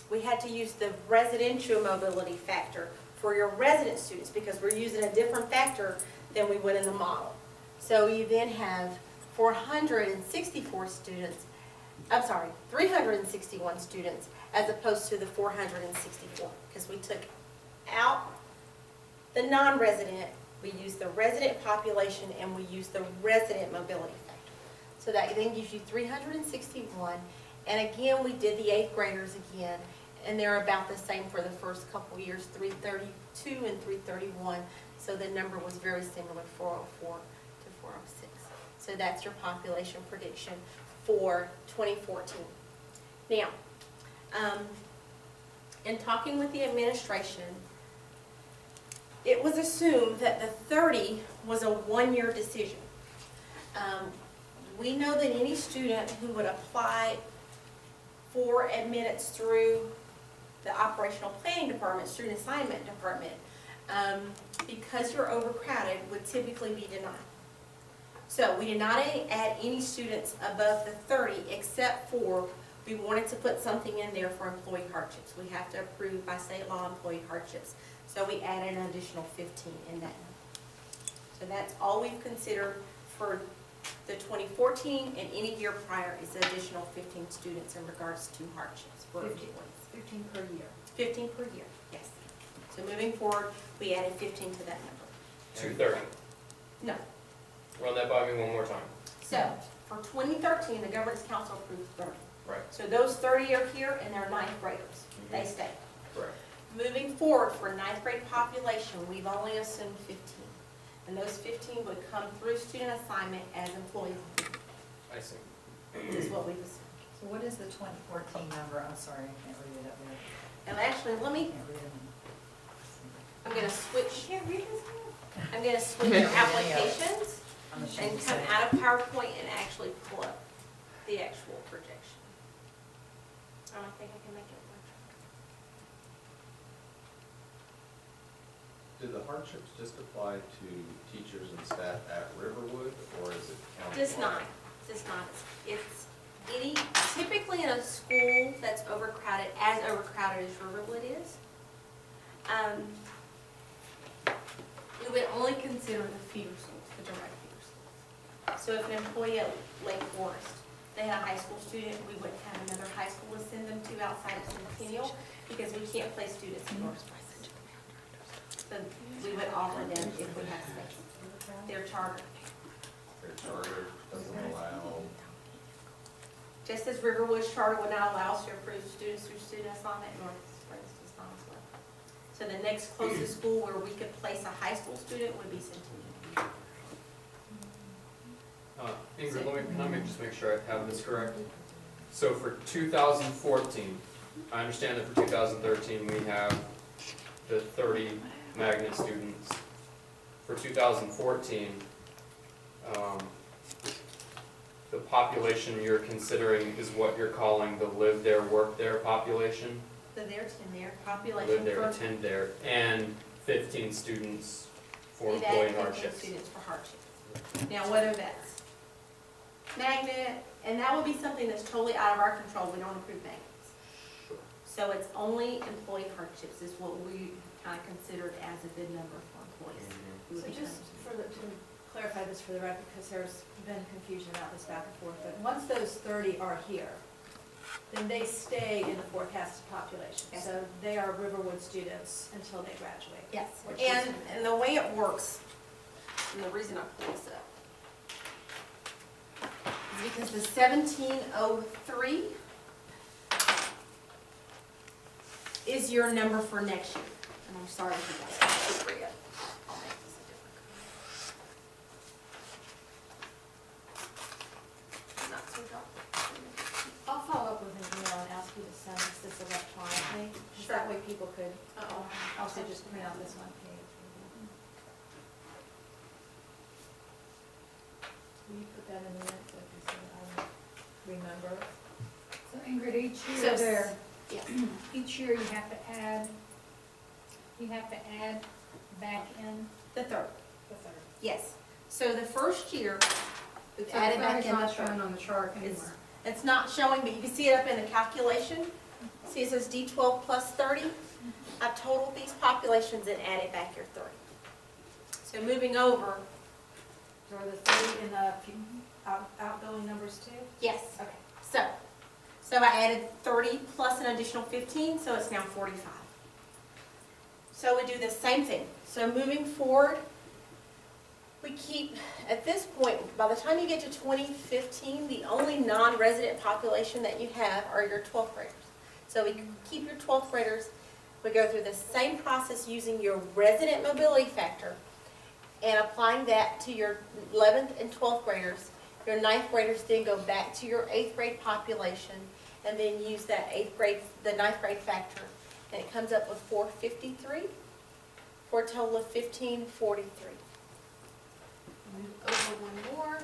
we had to use the residential mobility factor for your resident students because we're using a different factor than we would in the model. So you then have 464 students, I'm sorry, 361 students as opposed to the 464 because we took out the non-resident, we used the resident population, and we used the resident mobility factor. So that then gives you 361. And again, we did the 8th graders again, and they're about the same for the first couple years, 332 and 331. So the number was very similar, 404 to 406. So that's your population prediction for 2014. Now, in talking with the administration, it was assumed that the 30 was a one-year decision. We know that any student who would apply for admittance through the operational planning department, student assignment department, because you're overcrowded, would typically be denied. So we did not add any students above the 30 except for we wanted to put something in there for employee hardships. We have to approve by state law employee hardships. So we added an additional 15 in that number. So that's all we've considered for the 2014 and any year prior is the additional 15 students in regards to hardships for employees. 15 per year. 15 per year, yes. So moving forward, we added 15 to that number. 230. No. Run that by me one more time. So for 2013, the governance council approved 30. Right. So those 30 are here and they're 9th graders. They stay. Correct. Moving forward for 9th grade population, we've only assumed 15. And those 15 would come through student assignment as employees. I see. Is what we've assumed. So what is the 2014 number? I'm sorry, I can't read it up there. And actually, let me, Can't read it. I'm gonna switch. I'm gonna switch your applications I'm and ashamed to come say. out of PowerPoint and actually pull up the actual projection. I don't think I can make it work. Do the hardships just apply to teachers and staff at Riverwood, or is it countywide? Does not, it's any, typically in a school that's overcrowded, as overcrowded as Riverwood is, we would only consider the feeder schools, the direct feeder schools. So if an employee at Lake Forest, they had a high school student, we wouldn't have another high school to send them to outside of Centennial, because we can't place students in North Forest. So we would offer them if we have space. Their charter, Their charter doesn't allow, just as Riverwood's charter would not allow us to approve students through student assignment, North Springs does not as well. So the next closest school where we could place a high school student would be Centennial. Ingrid, can I just make sure I have this correct? So for 2014, I understand that for 2013, we have the 30 magnet students. For 2014, the population you're considering is what you're calling the live there, work there population? So there's in their population Live there, for, attend there, and 15 students for we've employee added 15 hardships. students for hardship. Now, what are vets? Magnet, and that would be something that's totally out of our control, we don't approve magnets. Sure. So it's only employee hardships is what we kind of considered as a good number for employees. Mhm. who would So be just covered. to clarify this for the record, because there's been confusion about this back and forth, but once those 30 are here, then they stay in the forecasted population. Yes. So they are Riverwood students until they graduate. Yes, Which is- and the way it works, and the reason I pulled this up, is because the 1703 is your number for next year. And I'm sorry if you guys can't read it. I'll make this a different color. Not so dark. I'll follow up with an email and ask you to send us this electronically, just that way people could also just print out this one page. Will you put that in the minutes, like you said, I remember? So Ingrid, each So year there, Yes. each year you have to add back in The third, the third. yes. So the first year, we've So added the back third is in the not third. shown on the chart It's, anywhere. it's not showing, but you can see it up in the calculation. See, it says D12 plus 30. I've totaled these populations and added back your 30. So moving over, Or the 30 in the outgoing numbers too? yes. Okay. So I added 30 plus an additional 15, so it's now 45. So we do the same thing. So moving forward, we keep, at this point, by the time you get to 2015, the only non-resident population that you have are your 12th graders. So we keep your 12th graders, we go through the same process using your resident mobility factor and applying that to your 11th and 12th graders. Your 9th graders then go back to your 8th grade population and then use that 8th grade, the 9th grade factor, and it comes up with 453 for a total of 1543. Move over one more,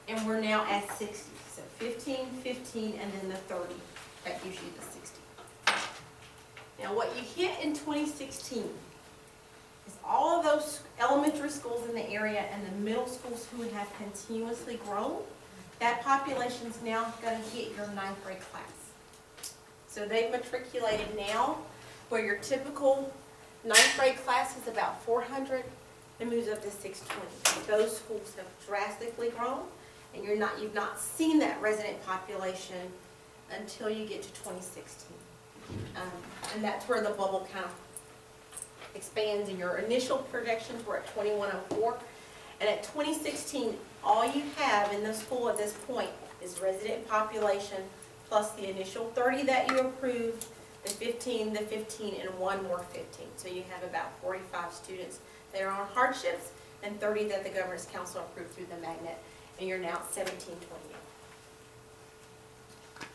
and we're now at 60. So 15, 15, and then the 30. That gives you the 60. Now what you hit in 2016 is all of those elementary schools in the area and the middle schools who have continuously grown, that population's now going to hit your 9th grade class. So they've matriculated now, where your typical 9th grade class is about 400, it moves up to 620. Those schools have drastically grown, and you've not seen that resident population until you get to 2016. And that's where the bubble kind of expands, and your initial projections were at 2104. And at 2016, all you have in the school at this point is resident population plus the initial 30 that you approved, the 15, and one more 15. So you have about 45 students that are on hardships and 30 that the Governor's Council approved through the magnet, and you're now at 1728.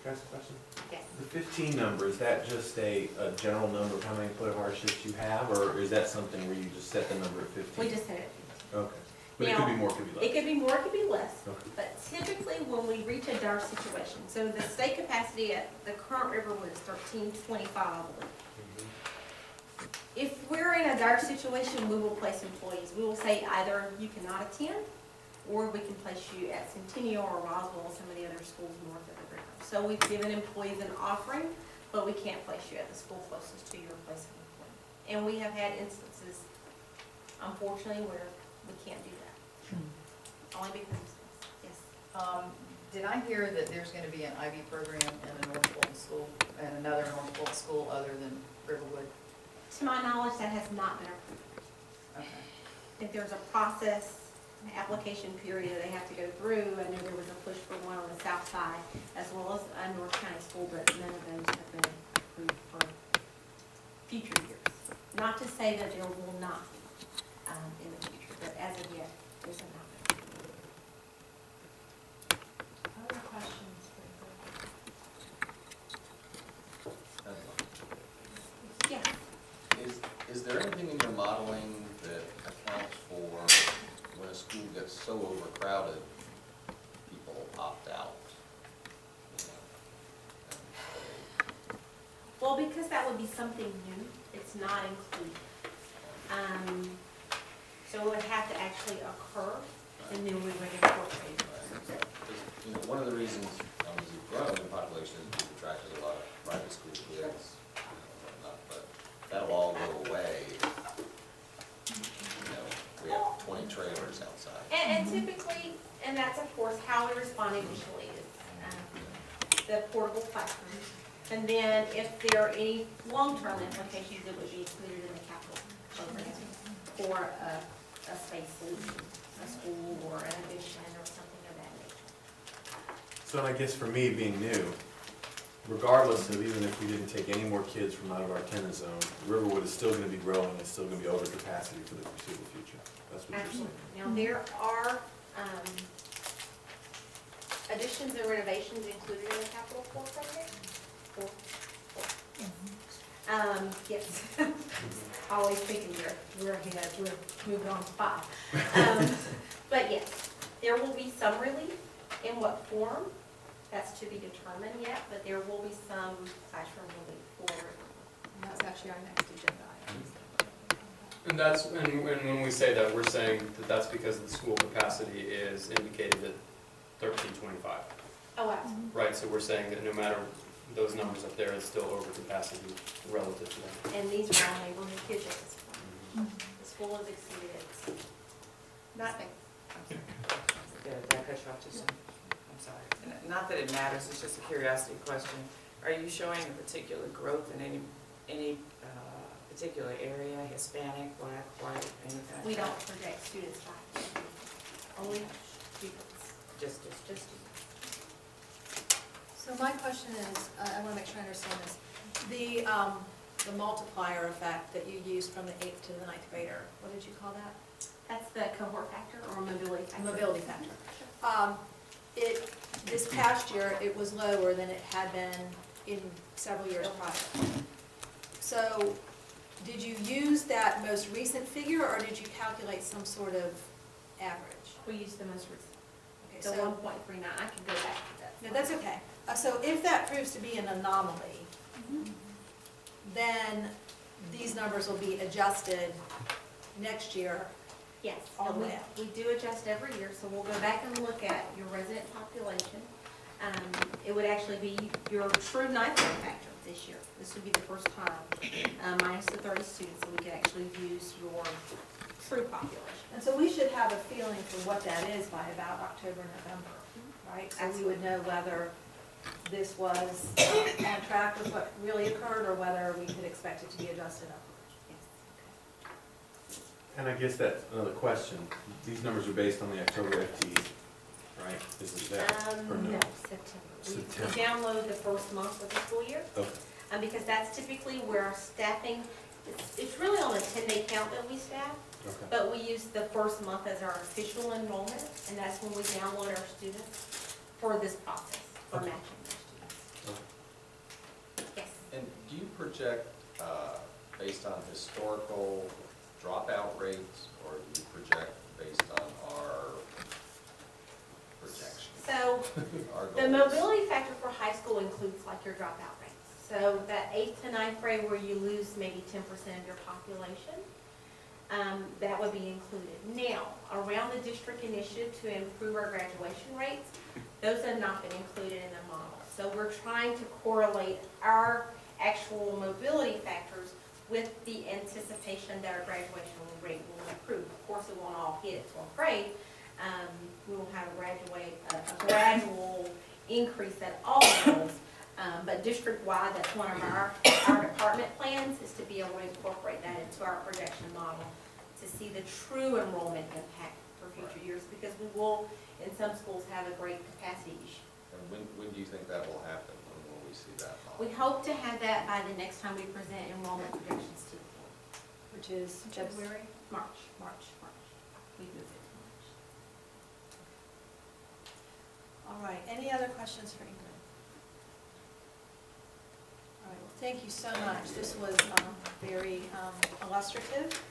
Can I ask a question? Yes. The 15 number, is that just a general number of how many employee hardships you have, or is that something where you just set the number at 15? We just said it. Okay. But it could be more, it could be It less? could be more, it could be less, Okay. but typically when we reach a dire situation, so the state capacity at the current Riverwood is 1325, I believe. Mhm. If we're in a dire situation, we will place employees. We will say either you cannot attend, or we can place you at Centennial or Roswell, some of the other schools north of the river. So we've given employees an offering, but we can't place you at the school closest to your place of employment. And we have had instances, unfortunately, where we can't do that. Only because of space. Yes. Did I hear that there's gonna be an IB program in a North Fulton school, and another North Fulton school other than Riverwood? To my knowledge, that has not been approved. Okay. If there's a process, an application period that they have to go through, I know there was a push for one on the south side as well as a North County school, but none of those have been approved for future years. Not to say that there will not be in the future, but as of yet, there's not. Other questions for Yeah. Is there anything in your modeling that accounts for when a school gets so overcrowded, people opt out? You know, Well, because that would be something new, it's not included. So it would have to actually occur, and then we would incorporate it. You know, one of the reasons as you've grown in population is we've attracted a lot of private school kids, you know, whatnot, but that'll all go away. You know, we have 20 trailers outside. And typically, and that's of course how we respond initially, is the portable classrooms. And then if there are any long-term implications, it would be included in the capital program for a space solution, a school or an addition or something of that nature. So I guess for me, being new, regardless of even if we didn't take any more kids from out of our attendance zone, Riverwood is still gonna be growing, it's still gonna be over capacity for the foreseeable future. That's what you're saying. Now, there are additions and renovations included in the capital core program. Yes. Always thinking we're ahead, we're moving on to 5. But yes, there will be some relief. In what form, that's to be determined yet, but there will be some classroom relief for it. And that's actually our next agenda item. And when we say that, we're saying that that's because the school capacity is indicated at 1325, Oh, absolutely. right? So we're saying that no matter those numbers up there, it's still over capacity relative to them. And these are all neighborhood kids at this point. The school has exceeded its. Not, Yeah, did I cut you off too soon? I'm sorry. Not that it matters, it's just a curiosity question. Are you showing a particular growth in any particular area, Hispanic, black, white, anything? we don't project students by, only students. Just Just So my question is, I want to make sure I understand this. The multiplier effect that you used from the 8th to the 9th grader, what did you call that? That's the cohort factor or mobility factor? Mobility factor. This past year, it was lower than it had been in several years prior. So, did you use that most recent figure, or did you calculate some sort of average? We use the most recent, Okay, the so, 1.39, I can go back to that. no, that's okay. So if that proves to be an anomaly, then these numbers will be adjusted next year. Yes, All and the way up. we do adjust every year, so we'll go back and look at your resident population. It would actually be your true 9th grade factor this year. This would be the first time, minus the 30 students, so we could actually use your true population. And so we should have a feeling for what that is by about October, November, right? So we would know whether this was on track with what really occurred, or whether we could expect it to be adjusted upward. And I guess that's another question. These numbers are based on the October FTE, right? Is it that or No, no? September. We September. download the first month of the school year, Okay. because that's typically where our staffing, it's really on a 10-day count that we staff, Okay. but we use the first month as our official enrollment, and that's when we download our students for this process, for Okay. matching our students. Yes. And do you project, based on historical dropout rates, or do you project based on our projections? So Our the goals? mobility factor for high school includes like your dropout rates. So that 8th to 9th grade where you lose maybe 10% of your population, that would be included. Now, around the district initiative to improve our graduation rates, those have not been included in the model. So we're trying to correlate our actual mobility factors with the anticipation that our graduation rate will improve. Of course, it won't all hit at 12th grade. We will have a gradual increase at all levels, But district-wide, that's one of our department plans, is to be able to incorporate that into our projection model to see the true enrollment impact for future years, because we will, in some schools, have a great capacity issue. And when do you think that will happen? When will we see that? We hope to have that by the next time we present enrollment projections to the board. Which is February? March. We move it to March. All right, any other questions for Ingrid? All right, well, thank you so much. This was very illustrative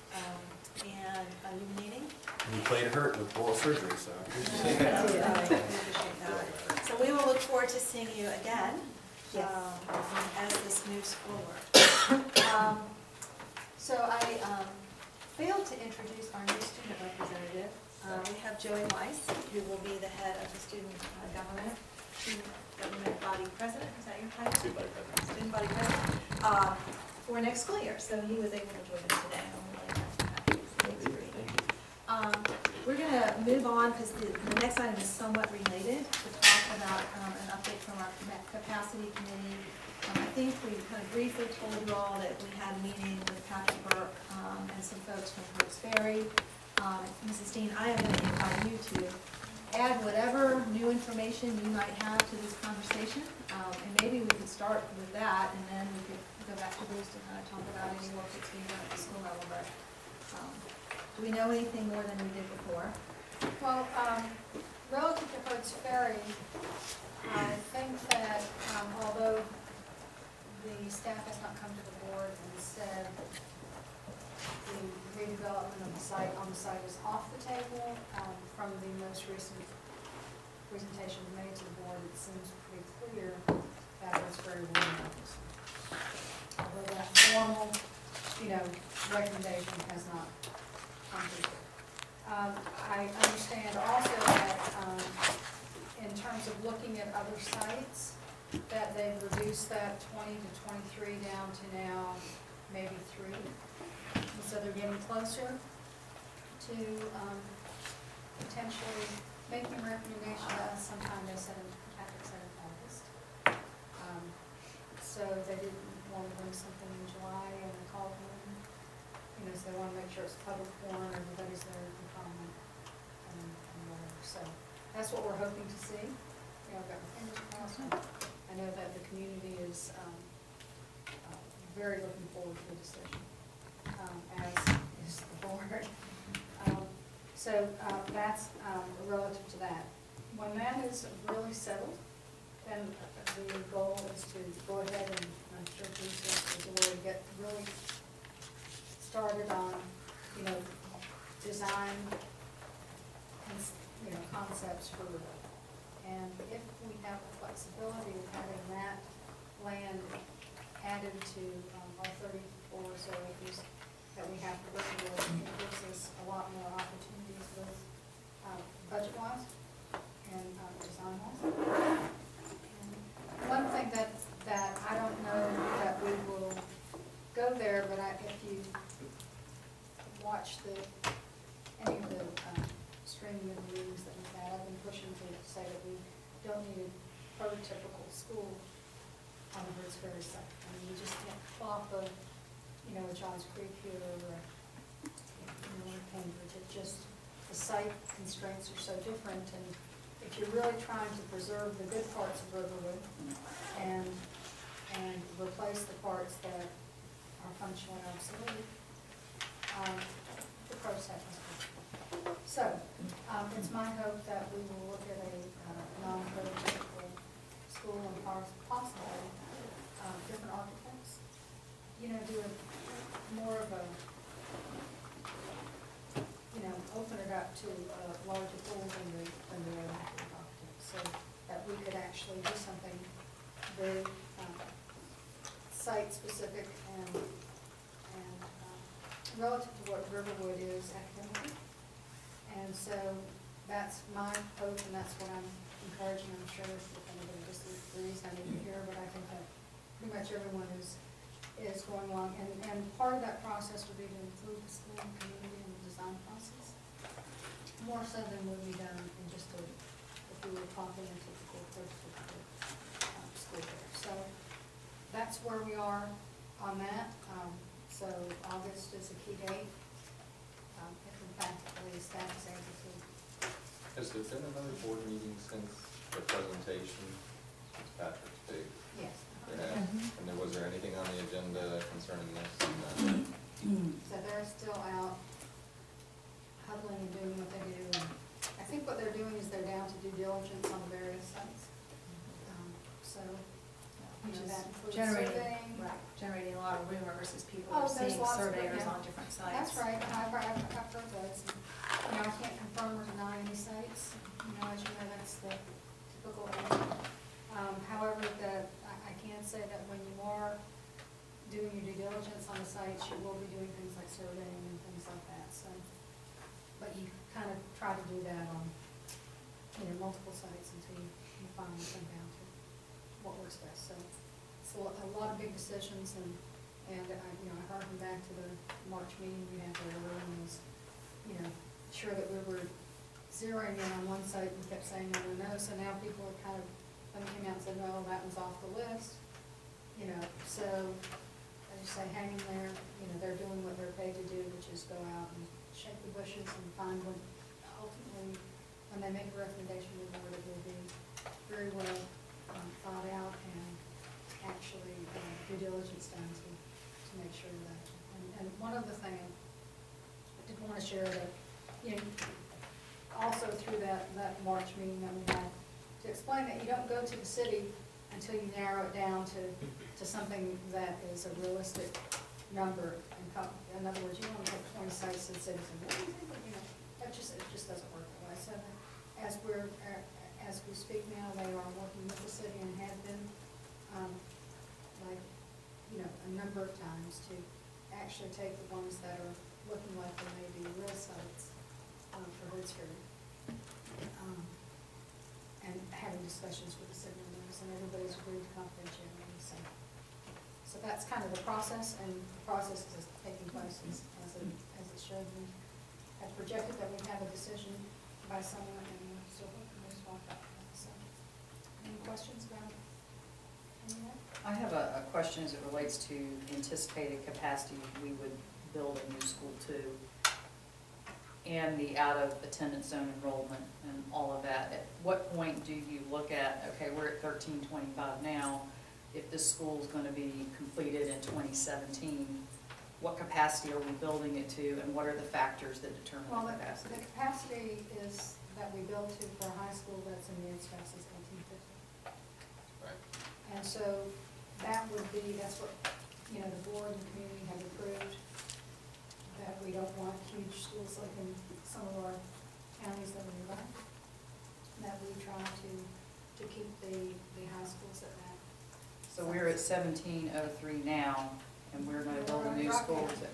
and illuminating. You played hurt with oral surgery, so. I appreciate that. So we will look forward to seeing you again Yes. as this moves forward. So I failed to introduce our new student representative. We have Joey Weiss, who will be the head of the student government body president. Is that your title? Student body president for next school year. So he was able to join us today. I'm really happy. Thanks, Bree. We're going to move on because the next item is somewhat related to talk about an update from our capacity committee. I think we kind of briefly told you all that we had a meeting with Patrick Burke and some folks from Brooks Ferry. Mrs. Dean, I am going to invite you to add whatever new information you might have to this conversation. And maybe we could start with that, and then we could go back to Bruce to kind of talk about any work that's being done at the school level. But do we know anything more than we did before? Well, relative to Hertz Ferry, I think that although the staff has not come to the board and said the redevelopment of the site is off the table, from the most recent presentation made to the board, it seems pretty clear that it's very well known. Although that formal, recommendation has not come to the board. I understand also that in terms of looking at other sites, that they've reduced that 20 to 23 down to now maybe 3. And so they're getting closer to potentially making a recommendation to us sometime, they said, Patrick said in August. So they didn't want to bring something in July and they called them. So they want to make sure it's public forum, everybody's there to comment and whatever. So that's what we're hoping to see. I've got my fingers crossed. I know that the community is very looking forward to the decision, as is the board. So that's relative to that. When that is really settled, then the goal is to go ahead and, I'm sure Bruce is aware, to get really started on, design, concepts for it. And if we have the flexibility of having that land added to our 34 or so acres that we have to work with, it gives us a lot more opportunities with budget-wise and design-wise. And one thing that I don't know that we will go there, but if you watch any of the streaming of the meetings that we've had, I've been pushing to say that we don't need a prototypical school on the Hertz Ferry site. I mean, you just can't plop a Johns Creek here or Cambridge. It just, the site constraints are so different, and if you're really trying to preserve the good parts of Riverwood and replace the parts that are functional and obsolete, the process is good. So, it's my hope that we will look at a non-prototypical school and possibly different architects. Do a more of a, open it up to a larger pool than the architects, so that we could actually do something very site-specific and relative to what Riverwood is academically. And so that's my hope, and that's what I'm encouraging. I'm sure if anybody disagrees, I need to hear, but I think that pretty much everyone is going along. And part of that process would be to include the school and community in the design process, more so than would be done in just if we were copying a typical prototypical school year. So that's where we are on that. So August is a key date, if in fact, at least staff is able to. Has there been another board meeting since the presentation, since Patrick's Day? Yes. There has? And was there anything on the agenda concerning this? So they're still out huddling and doing what they do. And I think what they're doing is they're down to due diligence on the various sites. So, Which you know, is that includes generating, surveying. right, generating a lot of rumors as people Oh, are there's seeing lots of surveyors yeah. on different sites. That's right, and I've heard those. You know, I can't confirm or deny any sites, you know, as you know, that's the typical. However, I can say that when you are doing your due diligence on the sites, you will be doing things like surveying and things like that, so. But you kind of try to do that on, you know, multiple sites until you finally come down to what works best, so. So a lot of big decisions, and I, you know, I harken back to the March meeting we had where everyone was, you know, sure that we were zeroing in on one site and kept saying no, no, no, so now people are kind of, when they came out and said, no, that was off the list, you know, so, as you say, hang in there, you know, they're doing what they're paid to do, which is go out and shake the bushes and find what, ultimately, when they make a recommendation to the board, it will be very well thought out and actually due diligence done to make sure that, and one other thing I did want to share that, you know, also through that March meeting that we had, to explain that you don't go to the city until you narrow it down to something that is a realistic number. In other words, you want to take 20 sites to the city, and what do you think, you know, it just doesn't work that way. So as we speak now, they are working with the city and have been, like, you know, a number of times to actually take the ones that are looking like they may be real sites for Hoodspur. And having discussions with the city members, and everybody's agreed to confidentiality, so that's kind of the process, and the process is taking place as it should. We have projected that we'd have a decision by summer, and we're still hoping to walk up. So, any questions about any of that? I have a question as it relates to anticipated capacity we would build a new school to, and the out-of-attendance zone enrollment and all of that. At what point do you look at, okay, we're at 1325 now, if this school is going to be completed in 2017, what capacity are we building it to, and what are the factors that determine Well, the the capacity? capacity is that we build to for a high school that's in the INSPEC is 1850. Right. And so that would be, that's what, you know, the board and the community have approved, that we don't want huge schools like in some of our counties that we run, that we try to keep the high schools at that. So we're at 1703 now, and we're going to build a new school to,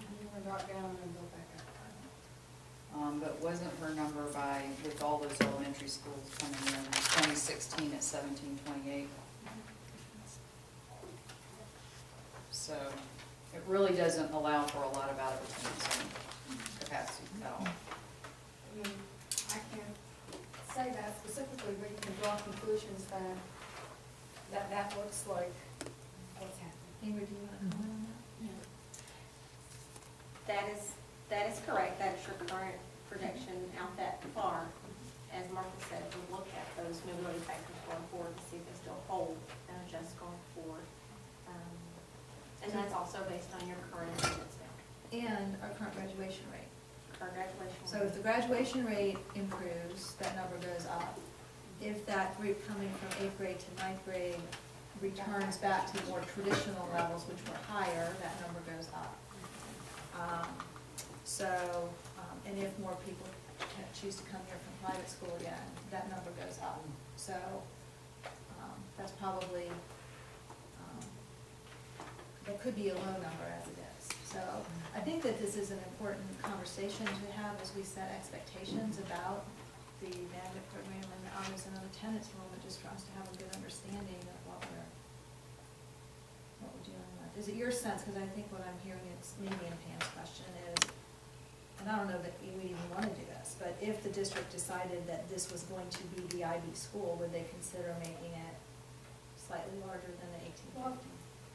We're going to drop down and then go back up. but wasn't her number by, with all those elementary schools coming in, 2016 at 1728? So it really doesn't allow for a lot of out-of-attendance capacity at all. I mean, I can't say that specifically, but you can draw conclusions that looks like what's happening. Ingrid, do you want to comment on that? That is correct, that's your current projection out that far. As Martha said, we'll look at those mobility factors going forward to see if they still hold and adjust going forward. And that's also based on your current attendance now, And our current graduation rate. current graduation. So if the graduation rate improves, that number goes up. If that group coming from 8th grade to 9th grade returns back to more traditional levels, which were higher, that number goes up. And if more people choose to come here from private school again, that number goes up. So that's probably, that could be a low number as it is. So I think that this is an important conversation to have as we set expectations about the magnet program and the honors and attendance enrollment, just for us to have a good understanding of what we're dealing with. Is it your sense, because I think what I'm hearing is maybe in Pam's question is, and I don't know that we would even want to do this, but if the district decided that this was going to be the IB school, would they consider making it slightly larger than the 18, Well,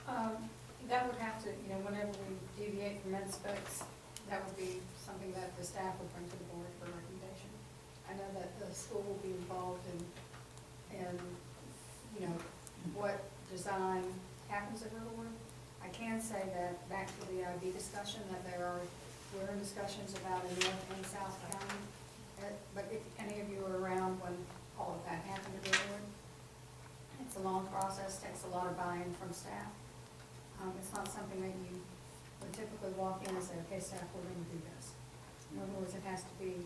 15. That would have to, whenever we deviate from ed specs, that would be something that the staff would bring to the board for recommendation. I know that the school will be involved in what design happens at Riverwood. I can say that, back to the IB discussion, that we're in discussions about a North and South County. But if any of you were around when all of that happened at Riverwood, it's a long process, takes a lot of buy-in from staff. It's not something that you would typically walk in and say, okay, staff, we're going to do this. In other words, it has to be,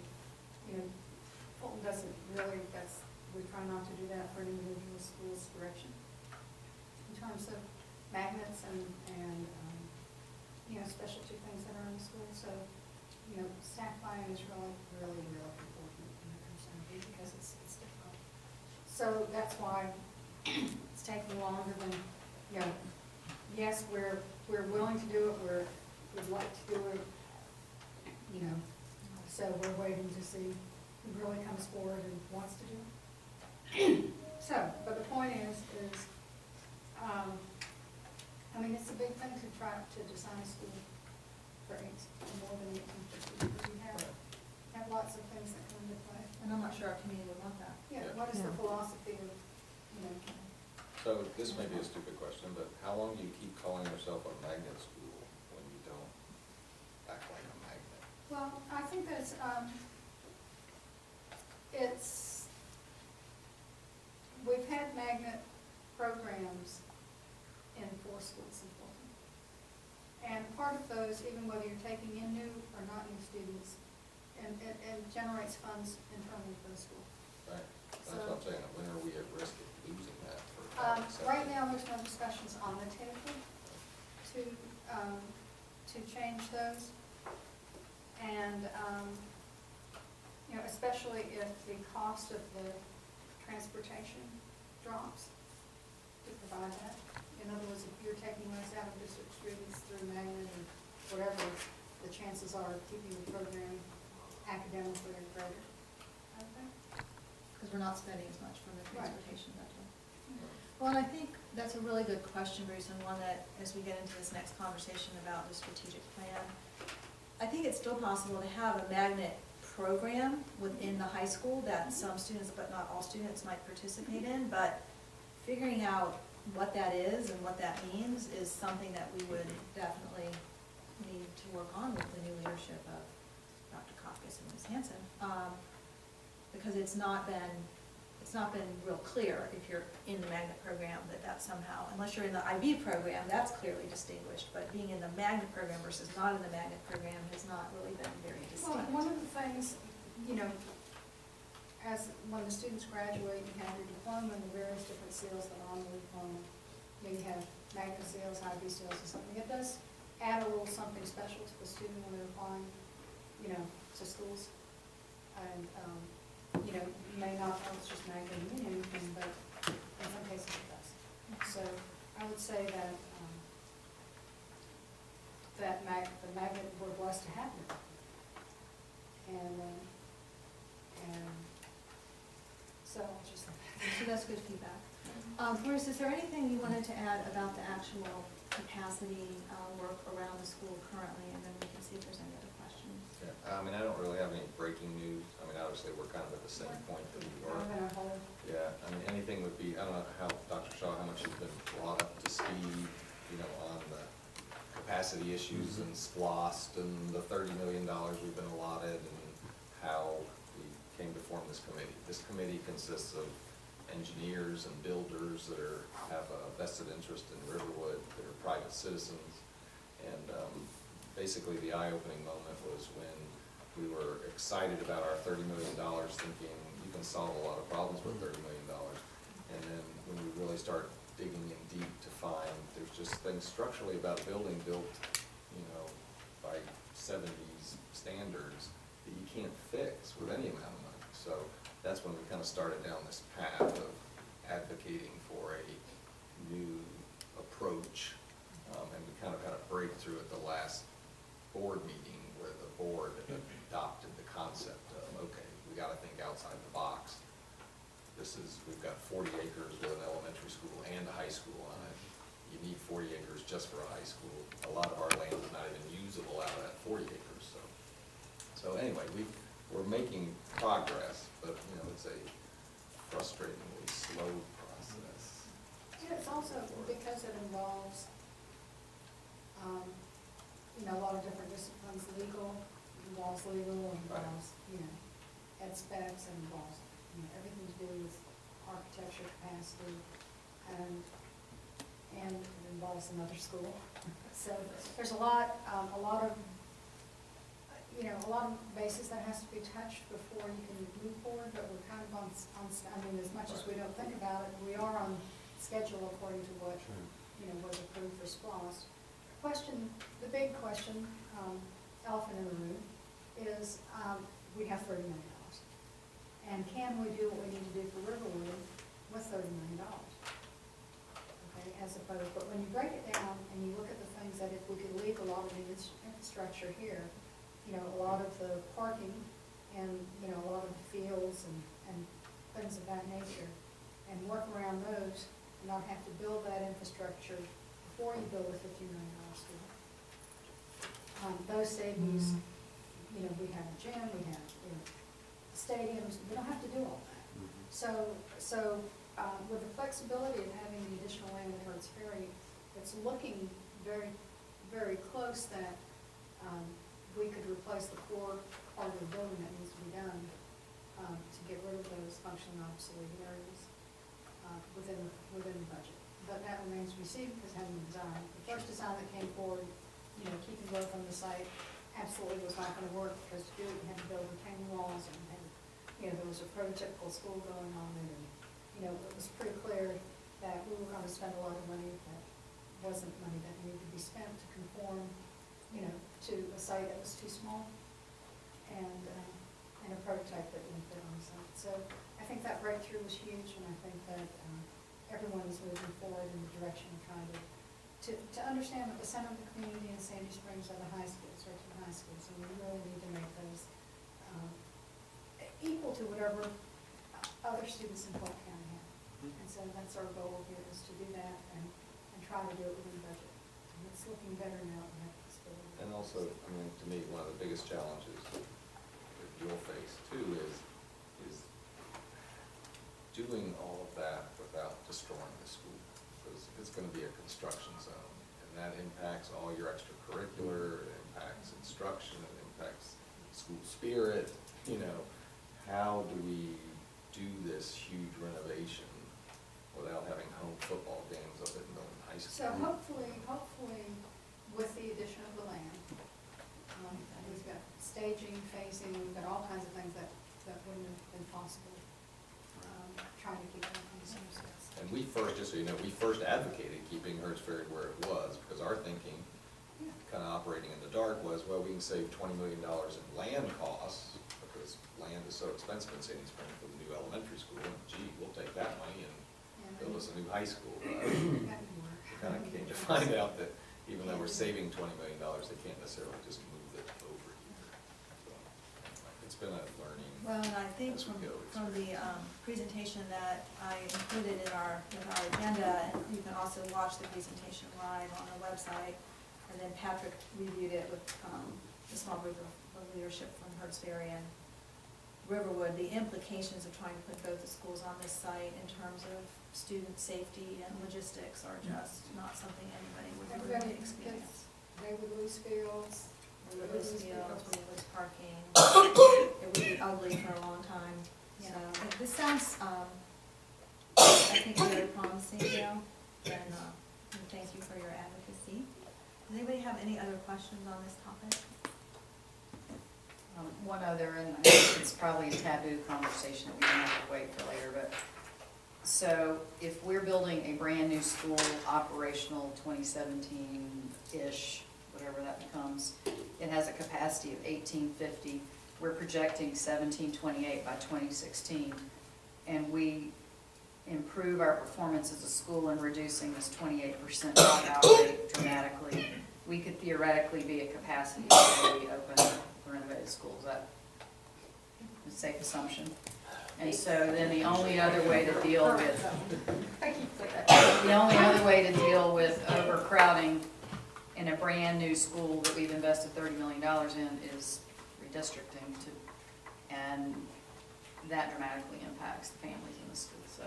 Fulton doesn't really, we try not to do that for an individual school's direction. In terms of magnets and specialty things that are in the school, so, staff buy-in is really, really, really important when it comes to IB because it's difficult. So that's why it's taking longer than, yes, we're willing to do it, we'd like to do it, so we're waiting to see who really comes forward and wants to do it. So, but the point is, it's a big thing to try to design a school for more than 1850. We have lots of things that come into play. And I'm not sure our community would want that. Yeah, what is the philosophy of, So this may be a stupid question, but how long do you keep calling yourself a magnet school when you don't act like a magnet? Well, I think that we've had magnet programs in 4 schools in Fulton. And part of those, even whether you're taking in new or not new students, and it generates funds internally for the school. Right, that's what I'm saying, when are we at risk of losing that for? Right now, there's no discussions on the table to change those. And, especially if the cost of the transportation drops, to provide that. In other words, if you're taking less out of district students through magnet or whatever, the chances are of keeping the program academically are greater. Okay. Because we're not spending as much from the Right. transportation budget. Well, and I think that's a really good question, Bruce, and one that, as we get into this next conversation about the strategic plan, I think it's still possible to have a magnet program within the high school that some students, but not all students, might participate in, but figuring out what that is and what that means is something that we would definitely need to work on with the new leadership of Dr. Kafkas and Ms. Hanson. Because it's not been real clear if you're in the magnet program that somehow, unless you're in the IB program, that's clearly distinguished, but being in the magnet program versus not in the magnet program has not really been very Well, distinct. one of the things, as when the students graduate, you have your diploma and the various different seals that are on the diploma. You have magnet seals, IB seals or something. It does add a little something special to the student when they're applying, to schools. And, you may not know it's just magnet mean anything, but in some cases it does. So I would say that, the magnet, we're blessed to have it. And so I'll just. So that's good feedback. Bruce, is there anything you wanted to add about the actual capacity work around the school currently, and then we can see if there's any other questions? Yeah, I don't really have any breaking news. Obviously, we're kind of at the same point that we were. I'm gonna hold. Yeah, anything would be, I don't know how, Dr. Shaw, how much you've been brought up to speed, on the capacity issues and SPLOST and the $30 million we've been allotted and how we came to form this committee. This committee consists of engineers and builders that have a vested interest in Riverwood, that are private citizens. And basically the eye-opening moment was when we were excited about our $30 million, thinking you can solve a lot of problems with $30 million. And then when we really start digging in deep to find there's just things structurally about a building built, by 70s standards that you can't fix with any amount of money. So that's when we kind of started down this path of advocating for a new approach. And we kind of had a breakthrough at the last board meeting where the board adopted the concept of, okay, we got to think outside the box. we've got 40 acres with an elementary school and a high school on it. You need 40 acres just for a high school. A lot of our land is not even usable out of that 40 acres, so. So anyway, we're making progress, but, it's a frustratingly slow process. Yeah, it's also because it involves, a lot of different disciplines, involves legal, involves, ed specs, and involves, everything to do with architecture capacity, and it involves another school. So there's a lot of, a lot of bases that has to be touched before you can move forward, but we're kind of on, as much as we don't think about it, we are on schedule according to what, was approved for SPOS. The big question, elephant in the room, is we have $30 million. And can we do what we need to do for Riverwood with $30 million? Okay, as opposed, but when you break it down and you look at the things that if we could leave a lot of the infrastructure here, a lot of the parking and, a lot of the fields and things of that nature, and work around those, and not have to build that infrastructure before you build a $50 million school. Those savings, we have a gym, we have, stadiums, we don't have to do all that. So with the flexibility of having the additional land at Hertz Ferry, it's looking very, very close that we could replace the core part of the building that needs to be done to get rid of those functionally obsolete areas within the budget. But that remains to be seen because having the design. The first design that came forward, keeping growth on the site, absolutely was not going to work because to do it, you had to build retaining walls and there was a prototypical school going on and it was pretty clear that we were going to spend a lot of money that wasn't money that needed to be spent to conform, to a site that was too small and a prototype that didn't fit on the site. So I think that breakthrough was huge, and I think that everyone is moving forward in the direction of trying to understand that the center of the community in Sandy Springs are the high schools, or to the high schools, and we really need to make those equal to whatever other students in Polk County have. And so that's our goal here, is to do that and try to do it within budget. And it's looking better now than that. And also, to me, one of the biggest challenges that you'll face too is doing all of that without destroying the school. Because it's going to be a construction zone, and that impacts all your extracurricular, it impacts instruction, it impacts school spirit. How do we do this huge renovation without having home football games up at Milton High School? So hopefully, with the addition of the land, we've got staging, phasing, we've got all kinds of things that wouldn't have been possible, trying to keep everything the same. And we first, just so you know, we first advocated keeping Hertz Ferry where it was, because our thinking, kind of operating in the dark, was, well, we can save $20 million in land costs, because land is so expensive in Sandy Springs for the new elementary school, and gee, we'll take that money and build us a new high school. We kind of came to find out that even though we're saving $20 million, they can't necessarily just move it over here. So, anyway, it's been a learning. Well, and I think as we go. from the presentation that I included in our agenda, and you can also watch the presentation live on our website, and then Patrick reviewed it with a small group of leadership from Hertz Ferry and Riverwood, the implications of trying to put both the schools on this site in terms of student safety and logistics are just not something anybody would really experience. They would lose fields. We would lose fields, we would lose parking, it would be ugly for a long time. So, this sounds, I think, very promising, Gail, and thank you for your advocacy. Does anybody have any other questions on this topic? One other, and I think it's probably a taboo conversation that we don't have to wait for later, but, so if we're building a brand-new school, operational 2017-ish, whatever that becomes, it has a capacity of 1,850, we're projecting 1,728 by 2016, and we improve our performance as a school in reducing this 28% dropout rate dramatically, we could theoretically be at capacity before we open the renovated school. Is that a safe assumption? And so then the only other way to deal with, overcrowding in a brand-new school that we've invested $30 million in is redistricting to, and that dramatically impacts the families in the school, so.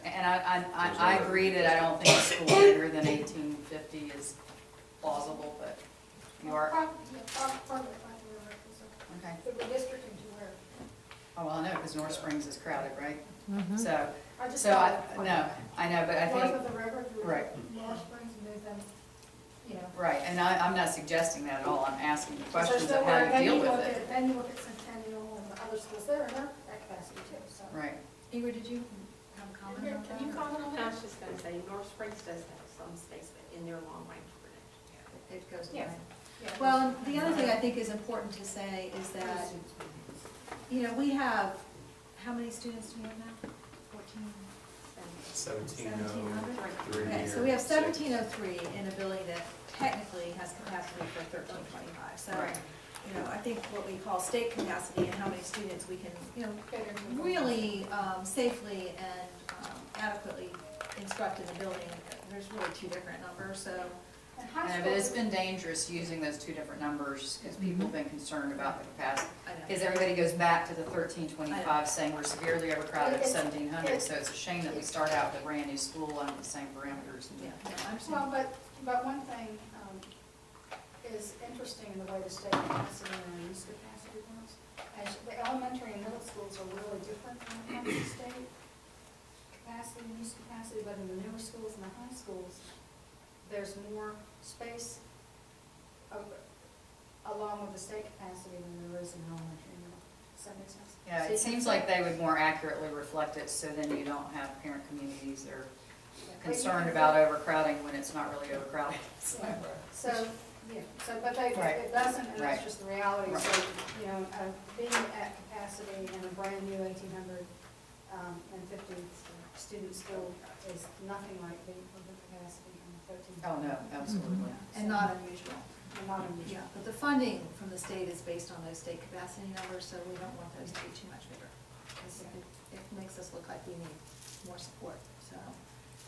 And I agree that I don't think a school bigger than 1850 is plausible, but you are, okay. The redistricting to where? Oh, well, I know, because North Springs is crowded, right? So, I just so I thought- no, I know, but I North think, of the river, through Right. North Springs, and move them, you know. right, and I'm not suggesting that at all, I'm asking the So questions still of how where- to then deal you with look it. at- Then you look at Centennial and the other schools there, and they're at capacity too, so. Right, Ingrid, did you have a comment on that? Can you comment on I that? was just gonna say, North Springs does have some space, but in their long range grid. It goes Yes. away. Yeah. Well, the other thing I think is important to say is that, you know, we have, how many students do we have now? 14? 1703. Okay, so we have 1703 in a building that technically has capacity for 1325. So, Right. you know, I think what we call state capacity and how many students we can, you know, Cater to the- really safely and adequately instruct in the building, there's really two different numbers, so. And high but it's school- been dangerous using those two different numbers, because people have been concerned about the capacity. I know. Because everybody goes back to the 1325 saying we're severely overcrowded at It's- 1700, so it's a shame that we start out with a brand new school under the same parameters. Yeah, no, I Well, understand. but one thing is interesting in the way the state capacity and the use capacity works. As the elementary and middle schools are really different when it comes to state capacity and use capacity, but in the newer schools and the high schools, there's more space along with the state capacity than there is in elementary and middle. Does that make sense? Yeah, So it you can seems say- like they would more accurately reflect it, so then you don't have parent communities that are Yeah, but you concerned can- about overcrowding when it's not really overcrowding. Yeah. So, yeah, so, but they, Right. it doesn't, and that's Right. just the reality, so, Right. you know, being at capacity in a brand new 1850 student school is nothing like being over capacity in a 13. Oh, no, absolutely. And not unusual. Not unusual. Yeah, but the funding from the state is based on those state capacity numbers, so we don't want those to be too much bigger. 'Cause it makes us look like we need more support, so.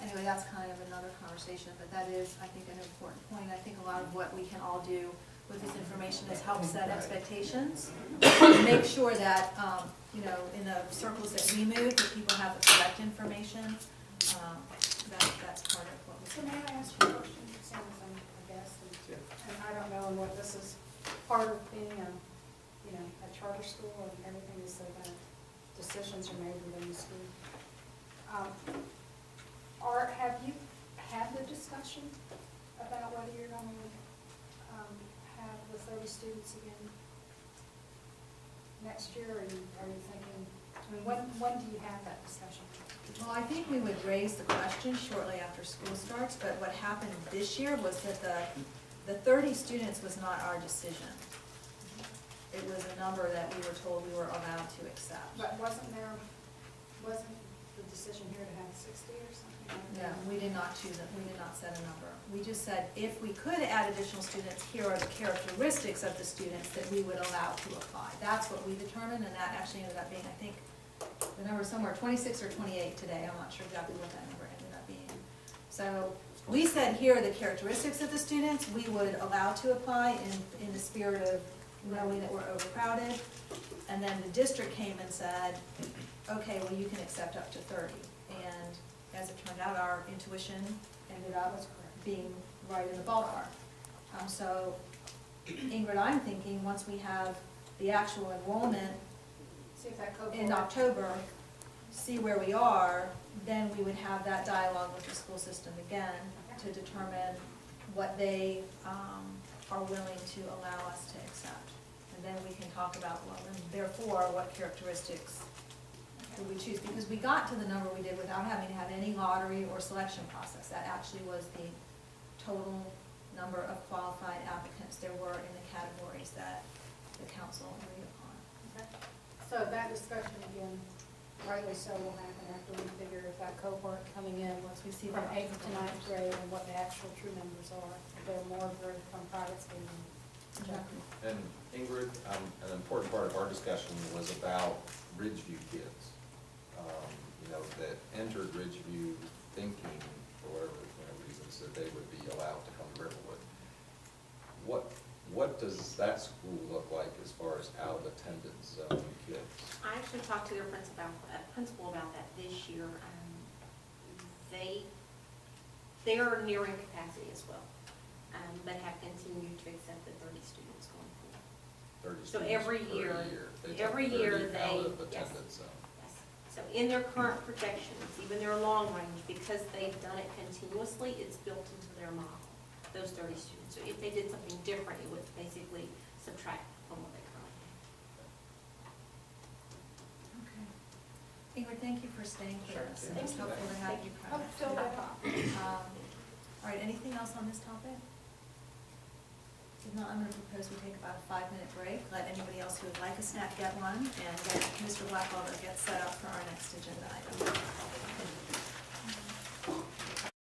Anyway, that's kind of another conversation, but that is, I think, an important point. I think a lot of what we can all do with this information is help set expectations. Make sure that, you know, in the circles that we move, that people have the correct information. That's part of what we. So may I ask you a question, Sam, as I'm a guest, and I don't know what this is, part of being a, you know, a charter school and everything is so that decisions are made within the school. Have you had the discussion about whether you're going to have the 30 students again next year, or are you thinking, I mean, when do you have that discussion? Well, I think we would raise the question shortly after school starts, but what happened this year was that the 30 students was not our decision. It was a number that we were told we were allowed to accept. But wasn't the decision here to have 60 or something like No, that? we did not choose it, we did not set a number. We just said if we could add additional students, here are the characteristics of the students that we would allow to apply. That's what we determined, and that actually ended up being, I think, the number somewhere 26 or 28 today, I'm not sure exactly what that number ended up being. So, we said here are the characteristics of the students we would allow to apply in the spirit of knowing that we're overcrowded. And then the district came and said, okay, well, you can accept up to 30. And as it turned out, our intuition ended up being right in the ballpark. So, Ingrid, I'm thinking, once we have the actual enrollment See if that cohort. in October, see where we are, then we would have that dialogue with the school system again to determine what they are willing to allow us to accept. And then we can talk about, well, and therefore, what characteristics would we choose? Because we got to the number we did without having to have any lottery or selection process. That actually was the total number of qualified applicants there were in the categories that the council agreed upon. Okay. So that discussion again, rightly so, will happen after we figure if that cohort coming in, Once we see from that. 8th to 9th grade, and what the actual true numbers are. If they're more from private schools. Exactly. And Ingrid, an important part of our discussion was about Ridgeview kids. that entered Ridgeview thinking, for whatever reasons, that they would be allowed to come to Riverwood. What does that school look like as far as out of attendance zone kids? I actually talked to their principal about that this year. They are nearing capacity as well, but have continued to accept the 30 students going forward. 30 So students every per year, They take every 30 year out they, of yes. attendance zone. Yes. So in their current projections, even their long range, because they've done it continuously, it's built into their model, those 30 students. So if they did something different, it would basically subtract from what they currently have. Okay. Ingrid, thank you for staying for Sure. us. Thank It's you. helpful to have you Oh, present. still there. All right, anything else on this topic? If not, I'm going to propose we take about a 5-minute break, let anybody else who would like a snack get one, and get Mr. Blackwell to get set up for our next agenda item.